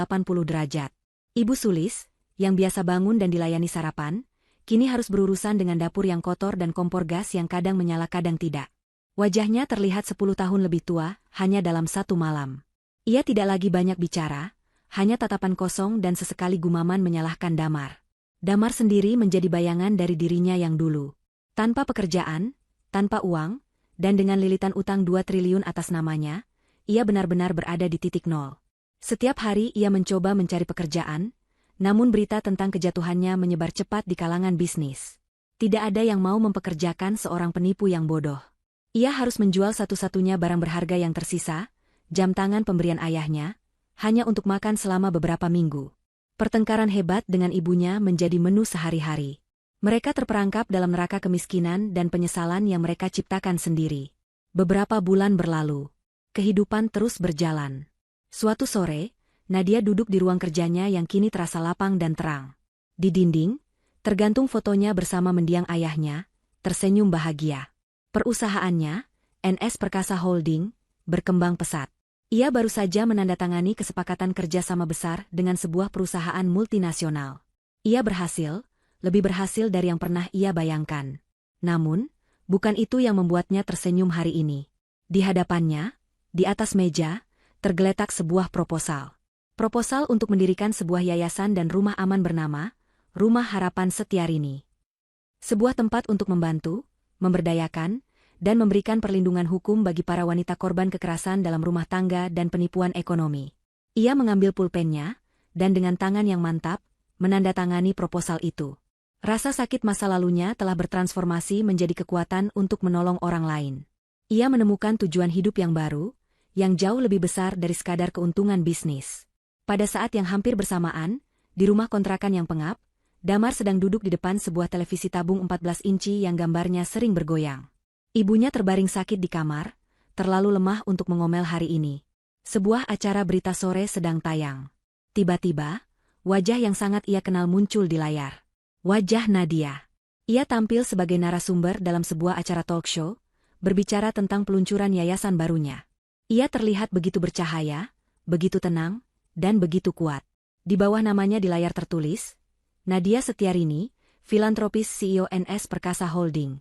derajat. Ibu Sulis, yang biasa bangun dan dilayani sarapan, kini harus berurusan dengan dapur yang kotor dan kompor gas yang kadang menyala kadang tidak. Wajahnya terlihat 10 tahun lebih tua, hanya dalam 1 malam. Ia tidak lagi banyak bicara, hanya tatapan kosong dan sesekali gumaman menyalahkan Damar. Damar sendiri menjadi bayangan dari dirinya yang dulu. Tanpa pekerjaan, tanpa uang, dan dengan lilitan utang 2 triliun atas namanya, ia benar-benar berada di titik nol. Setiap hari ia mencoba mencari pekerjaan, namun berita tentang kejatuhannya menyebar cepat di kalangan bisnis. Tidak ada yang mau mempekerjakan seorang penipu yang bodoh. Ia harus menjual satu-satunya barang berharga yang tersisa, jam tangan pemberian ayahnya, hanya untuk makan selama beberapa minggu. Pertengkaran hebat dengan ibunya menjadi menu sehari-hari. Mereka terperangkap dalam neraka kemiskinan dan penyesalan yang mereka ciptakan sendiri. Beberapa bulan berlalu. Kehidupan terus berjalan. Suatu sore, Nadia duduk di ruang kerjanya yang kini terasa lapang dan terang. Di dinding, tergantung fotonya bersama mendiang ayahnya, tersenyum bahagia. Perusahaannya, NS Perkasa Holding, berkembang pesat. Ia baru saja menandatangani kesepakatan kerjasama besar dengan sebuah perusahaan multinasional. Ia berhasil, lebih berhasil dari yang pernah ia bayangkan. Namun, bukan itu yang membuatnya tersenyum hari ini. Di hadapannya, di atas meja, tergeletak sebuah proposal. Proposal untuk mendirikan sebuah yayasan dan rumah aman bernama Rumah Harapan Setiarini. Sebuah tempat untuk membantu, memberdayakan, dan memberikan perlindungan hukum bagi para wanita korban kekerasan dalam rumah tangga dan penipuan ekonomi. Ia mengambil pulpennya, dan dengan tangan yang mantap, menandatangani proposal itu. Rasa sakit masa lalunya telah bertransformasi menjadi kekuatan untuk menolong orang lain. Ia menemukan tujuan hidup yang baru, yang jauh lebih besar dari sekadar keuntungan bisnis. Pada saat yang hampir bersamaan, di rumah kontrakan yang pengap, Damar sedang duduk di depan sebuah televisi tabung 14 inci yang gambarnya sering bergoyang. Ibunya terbaring sakit di kamar, terlalu lemah untuk mengomel hari ini. Sebuah acara berita sore sedang tayang. Tiba-tiba, wajah yang sangat ia kenal muncul di layar. Wajah Nadia. Ia tampil sebagai narasumber dalam sebuah acara talk show, berbicara tentang peluncuran yayasan barunya. Ia terlihat begitu bercahaya, begitu tenang, dan begitu kuat. Di bawah namanya di layar tertulis, Nadia Setiarini, filantropis CEO NS Perkasa Holding.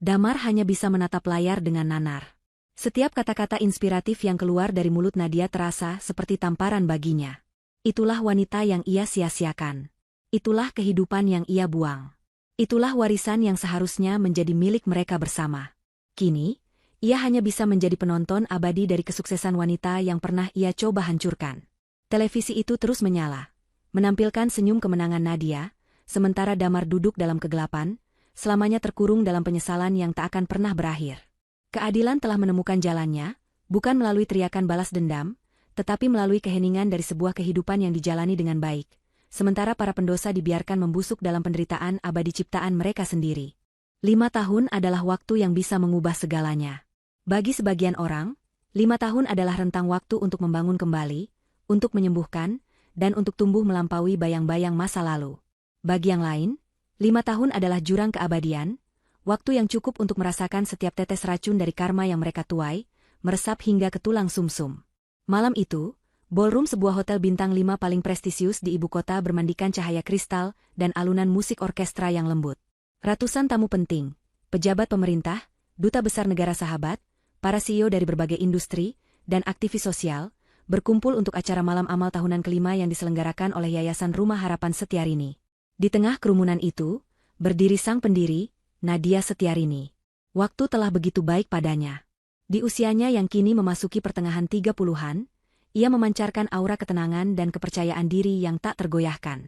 Damar hanya bisa menatap layar dengan nanar. Setiap kata-kata inspiratif yang keluar dari mulut Nadia terasa seperti tamparan baginya. Itulah wanita yang ia sia-siakan. Itulah kehidupan yang ia buang. Itulah warisan yang seharusnya menjadi milik mereka bersama. Kini, ia hanya bisa menjadi penonton abadi dari kesuksesan wanita yang pernah ia coba hancurkan. Televisi itu terus menyala, menampilkan senyum kemenangan Nadia, sementara Damar duduk dalam kegelapan, selamanya terkurung dalam penyesalan yang tak akan pernah berakhir. Keadilan telah menemukan jalannya, bukan melalui teriakan balas dendam, tetapi melalui keheningan dari sebuah kehidupan yang dijalani dengan baik, sementara para pendosa dibiarkan membusuk dalam penderitaan abadi ciptaan mereka sendiri. 5 tahun adalah waktu yang bisa mengubah segalanya. Bagi sebagian orang, 5 tahun adalah rentang waktu untuk membangun kembali, untuk menyembuhkan, dan untuk tumbuh melampaui bayang-bayang masa lalu. Bagi yang lain, 5 tahun adalah jurang keabadian, waktu yang cukup untuk merasakan setiap tetes racun dari karma yang mereka tuai, meresap hingga ke tulang sumsum. Malam itu, ballroom sebuah hotel bintang 5 paling prestisius di ibu kota bermandikan cahaya kristal dan alunan musik orkestra yang lembut. Ratusan tamu penting, pejabat pemerintah, duta besar negara sahabat, para CEO dari berbagai industri, dan aktivis sosial, berkumpul untuk acara malam amal tahunan kelima yang diselenggarakan oleh Yayasan Rumah Harapan Setiarini. Di tengah kerumunan itu, berdiri sang pendiri, Nadia Setiarini. Waktu telah begitu baik padanya. Di usianya yang kini memasuki pertengahan 30-an, ia memancarkan aura ketenangan dan kepercayaan diri yang tak tergoyahkan.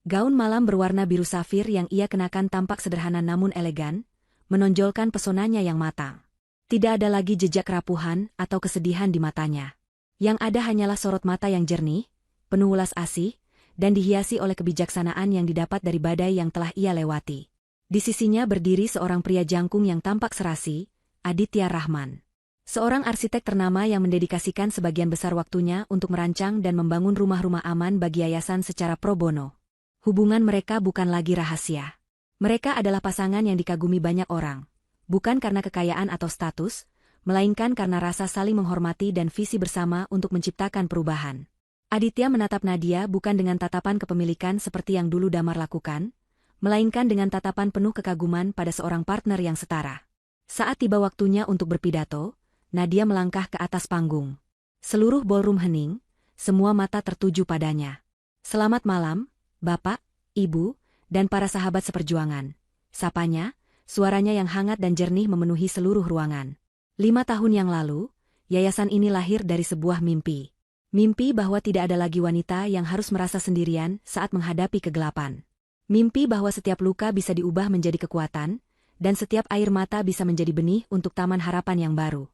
Gaun malam berwarna biru safir yang ia kenakan tampak sederhana namun elegan, menonjolkan pesonanya yang matang. Tidak ada lagi jejak kerapuhan atau kesedihan di matanya. Yang ada hanyalah sorot mata yang jernih, penuh ulas asih, dan dihiasi oleh kebijaksanaan yang didapat dari badai yang telah ia lewati. Di sisinya berdiri seorang pria jangkung yang tampak serasi, Aditya Rahman. Seorang arsitek ternama yang mendedikasikan sebagian besar waktunya untuk merancang dan membangun rumah-rumah aman bagi yayasan secara pro bono. Hubungan mereka bukan lagi rahasia. Mereka adalah pasangan yang dikagumi banyak orang, bukan karena kekayaan atau status, melainkan karena rasa saling menghormati dan visi bersama untuk menciptakan perubahan. Aditya menatap Nadia bukan dengan tatapan kepemilikan seperti yang dulu Damar lakukan, melainkan dengan tatapan penuh kekaguman pada seorang partner yang setara. Saat tiba waktunya untuk berpidato, Nadia melangkah ke atas panggung. Seluruh ballroom hening, semua mata tertuju padanya. "Selamat malam, Bapak, Ibu, dan para sahabat seperjuangan," sapanya, suaranya yang hangat dan jernih memenuhi seluruh ruangan. 5 tahun yang lalu, yayasan ini lahir dari sebuah mimpi. Mimpi bahwa tidak ada lagi wanita yang harus merasa sendirian saat menghadapi kegelapan. Mimpi bahwa setiap luka bisa diubah menjadi kekuatan, dan setiap air mata bisa menjadi benih untuk taman harapan yang baru.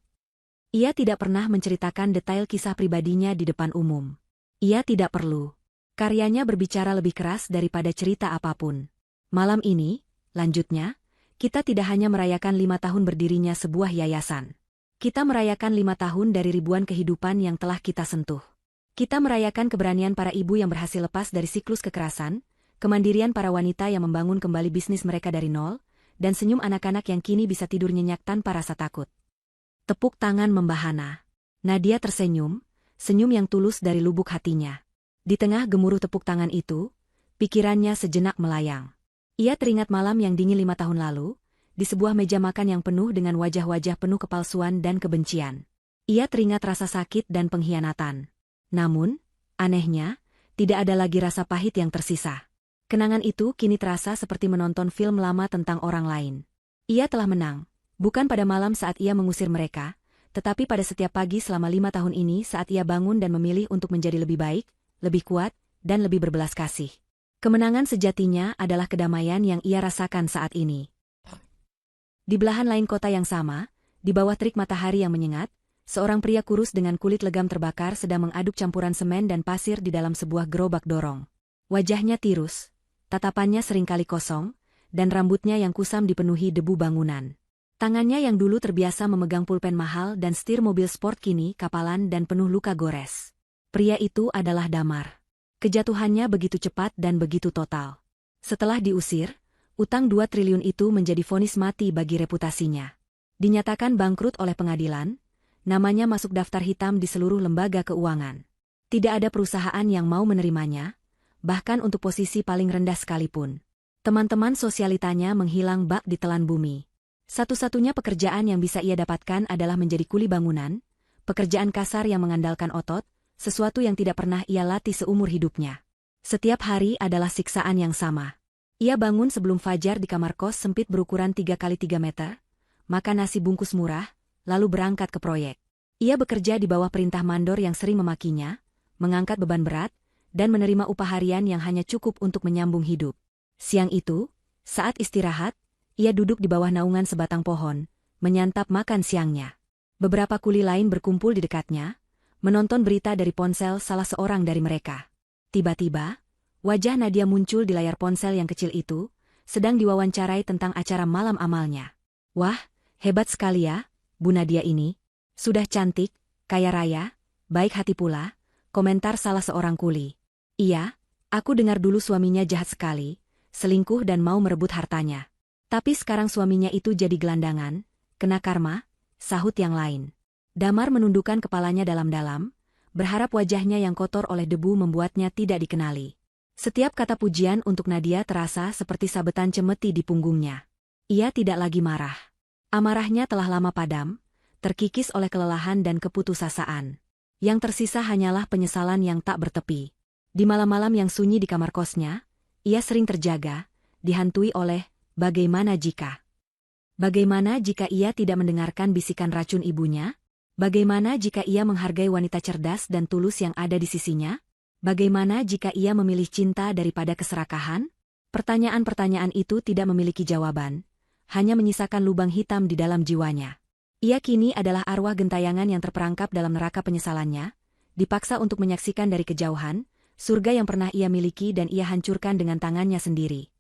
Ia tidak pernah menceritakan detail kisah pribadinya di depan umum. Ia tidak perlu. Karyanya berbicara lebih keras daripada cerita apapun. Malam ini, lanjutnya, kita tidak hanya merayakan 5 tahun berdirinya sebuah yayasan. Kita merayakan 5 tahun dari ribuan kehidupan yang telah kita sentuh. Kita merayakan keberanian para ibu yang berhasil lepas dari siklus kekerasan, kemandirian para wanita yang membangun kembali bisnis mereka dari nol, dan senyum anak-anak yang kini bisa tidur nyenyak tanpa rasa takut. Tepuk tangan membahana. Nadia tersenyum, senyum yang tulus dari lubuk hatinya. Di tengah gemuruh tepuk tangan itu, pikirannya sejenak melayang. Ia teringat malam yang dingin 5 tahun lalu, di sebuah meja makan yang penuh dengan wajah-wajah penuh kepalsuan dan kebencian. Ia teringat rasa sakit dan pengkhianatan. Namun, anehnya, tidak ada lagi rasa pahit yang tersisa. Kenangan itu kini terasa seperti menonton film lama tentang orang lain. Ia telah menang, bukan pada malam saat ia mengusir mereka, tetapi pada setiap pagi selama 5 tahun ini saat ia bangun dan memilih untuk menjadi lebih baik, lebih kuat, dan lebih berbelas kasih. Kemenangan sejatinya adalah kedamaian yang ia rasakan saat ini. Di belahan lain kota yang sama, di bawah terik matahari yang menyengat, seorang pria kurus dengan kulit legam terbakar sedang mengaduk campuran semen dan pasir di dalam sebuah gerobak dorong. Wajahnya tirus, tatapannya seringkali kosong, dan rambutnya yang kusam dipenuhi debu bangunan. Tangannya yang dulu terbiasa memegang pulpen mahal dan setir mobil sport kini kapalan dan penuh luka gores. Pria itu adalah Damar. Kejatuhannya begitu cepat dan begitu total. Setelah diusir, utang 2 triliun itu menjadi vonis mati bagi reputasinya. Dinyatakan bangkrut oleh pengadilan, namanya masuk daftar hitam di seluruh lembaga keuangan. Tidak ada perusahaan yang mau menerimanya, bahkan untuk posisi paling rendah sekalipun. Teman-teman sosialitanya menghilang bak ditelan bumi. Satu-satunya pekerjaan yang bisa ia dapatkan adalah menjadi kuli bangunan, pekerjaan kasar yang mengandalkan otot, sesuatu yang tidak pernah ia latih seumur hidupnya. Setiap hari adalah siksaan yang sama. Ia bangun sebelum fajar di kamar kos sempit berukuran 3x3 meter, makan nasi bungkus murah, lalu berangkat ke proyek. Ia bekerja di bawah perintah mandor yang sering memakinya, mengangkat beban berat, dan menerima upah harian yang hanya cukup untuk menyambung hidup. Siang itu, saat istirahat, ia duduk di bawah naungan sebatang pohon, menyantap makan siangnya. Beberapa kuli lain berkumpul di dekatnya, menonton berita dari ponsel salah seorang dari mereka. Tiba-tiba, wajah Nadia muncul di layar ponsel yang kecil itu, sedang diwawancarai tentang acara malam amalnya. Wah, hebat sekali ya, Bu Nadia ini. Sudah cantik, kaya raya, baik hati pula, komentar salah seorang kuli. Iya, aku dengar dulu suaminya jahat sekali, selingkuh dan mau merebut hartanya. Tapi sekarang suaminya itu jadi gelandangan, kena karma, sahut yang lain. Damar menundukkan kepalanya dalam-dalam, berharap wajahnya yang kotor oleh debu membuatnya tidak dikenali. Setiap kata pujian untuk Nadia terasa seperti sabetan cemeti di punggungnya. Ia tidak lagi marah. Amarahnya telah lama padam, terkikis oleh kelelahan dan keputusasaan. Yang tersisa hanyalah penyesalan yang tak bertepi. Di malam-malam yang sunyi di kamar kosnya, ia sering terjaga, dihantui oleh bagaimana jika. Bagaimana jika ia tidak mendengarkan bisikan racun ibunya? Bagaimana jika ia menghargai wanita cerdas dan tulus yang ada di sisinya? Bagaimana jika ia memilih cinta daripada keserakahan? Pertanyaan-pertanyaan itu tidak memiliki jawaban, hanya menyisakan lubang hitam di dalam jiwanya. Ia kini adalah arwah gentayangan yang terperangkap dalam neraka penyesalannya, dipaksa untuk menyaksikan dari kejauhan, surga yang pernah ia miliki dan ia hancurkan dengan tangannya sendiri.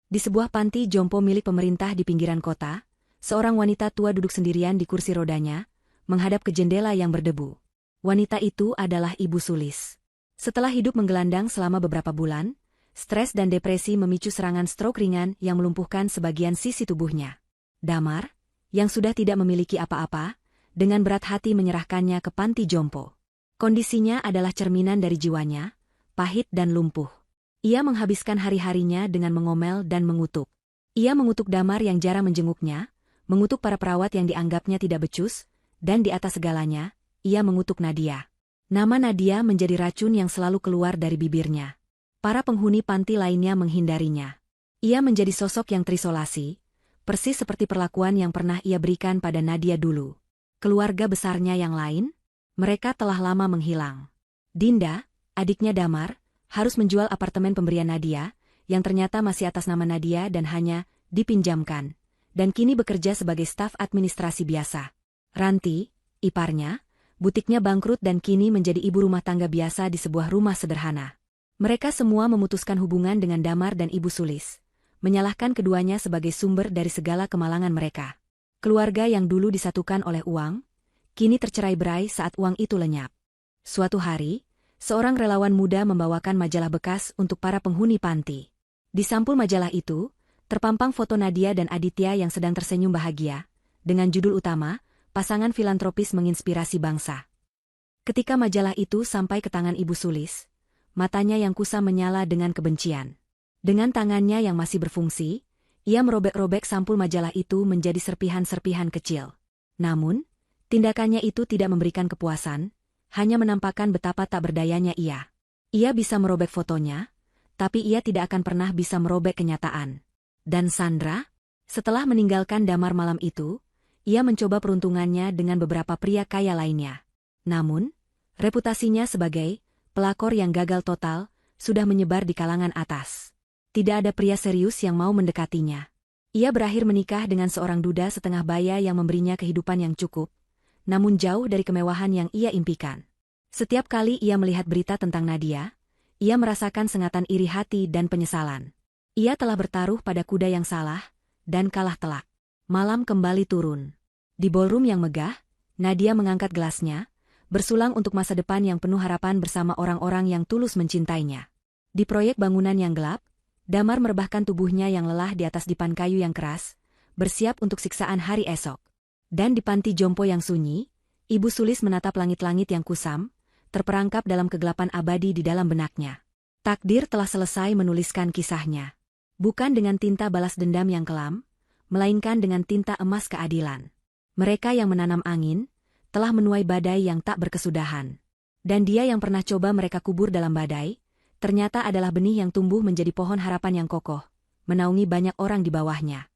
Di sebuah panti jompo milik pemerintah di pinggiran kota, seorang wanita tua duduk sendirian di kursi rodanya, menghadap ke jendela yang berdebu. Wanita itu adalah Ibu Sulis. Setelah hidup menggelandang selama beberapa bulan, stres dan depresi memicu serangan stroke ringan yang melumpuhkan sebagian sisi tubuhnya. Damar, yang sudah tidak memiliki apa-apa, dengan berat hati menyerahkannya ke panti jompo. Kondisinya adalah cerminan dari jiwanya, pahit dan lumpuh. Ia menghabiskan hari-harinya dengan mengomel dan mengutuk. Ia mengutuk Damar yang jarang menjenguknya, mengutuk para perawat yang dianggapnya tidak becus, dan di atas segalanya, ia mengutuk Nadia. Nama Nadia menjadi racun yang selalu keluar dari bibirnya. Para penghuni panti lainnya menghindarinya. Ia menjadi sosok yang terisolasi, persis seperti perlakuan yang pernah ia berikan pada Nadia dulu. Keluarga besarnya yang lain, mereka telah lama menghilang. Dinda, adiknya Damar, harus menjual apartemen pemberian Nadia, yang ternyata masih atas nama Nadia dan hanya dipinjamkan, dan kini bekerja sebagai staf administrasi biasa. Ranti, iparnya, butiknya bangkrut dan kini menjadi ibu rumah tangga biasa di sebuah rumah sederhana. Mereka semua memutuskan hubungan dengan Damar dan Ibu Sulis, menyalahkan keduanya sebagai sumber dari segala kemalangan mereka. Keluarga yang dulu disatukan oleh uang, kini tercerai-berai saat uang itu lenyap. Suatu hari, seorang relawan muda membawakan majalah bekas untuk para penghuni panti. Di sampul majalah itu, terpampang foto Nadia dan Aditya yang sedang tersenyum bahagia, dengan judul utama, Pasangan Filantropis Menginspirasi Bangsa. Ketika majalah itu sampai ke tangan Ibu Sulis, matanya yang kusam menyala dengan kebencian. Dengan tangannya yang masih berfungsi, ia merobek-robek sampul majalah itu menjadi serpihan-serpihan kecil. Namun, tindakannya itu tidak memberikan kepuasan, hanya menampakkan betapa tak berdayanya ia. Ia bisa merobek fotonya, tapi ia tidak akan pernah bisa merobek kenyataan. Dan Sandra? Setelah meninggalkan Damar malam itu, ia mencoba peruntungannya dengan beberapa pria kaya lainnya. Namun, reputasinya sebagai pelakor yang gagal total sudah menyebar di kalangan atas. Tidak ada pria serius yang mau mendekatinya. Ia berakhir menikah dengan seorang duda setengah baya yang memberinya kehidupan yang cukup, namun jauh dari kemewahan yang ia impikan. Setiap kali ia melihat berita tentang Nadia, ia merasakan sengatan iri hati dan penyesalan. Ia telah bertaruh pada kuda yang salah, dan kalah telak. Malam kembali turun. Di ballroom yang megah, Nadia mengangkat gelasnya, bersulang untuk masa depan yang penuh harapan bersama orang-orang yang tulus mencintainya. Di proyek bangunan yang gelap, Damar merebahkan tubuhnya yang lelah di atas dipan kayu yang keras, bersiap untuk siksaan hari esok. Dan di panti jompo yang sunyi, Ibu Sulis menatap langit-langit yang kusam, terperangkap dalam kegelapan abadi di dalam benaknya. Takdir telah selesai menuliskan kisahnya. Bukan dengan tinta balas dendam yang kelam, melainkan dengan tinta emas keadilan. Mereka yang menanam angin, telah menuai badai yang tak berkesudahan. Dan dia yang pernah coba mereka kubur dalam badai, ternyata adalah benih yang tumbuh menjadi pohon harapan yang kokoh, menaungi banyak orang di bawahnya.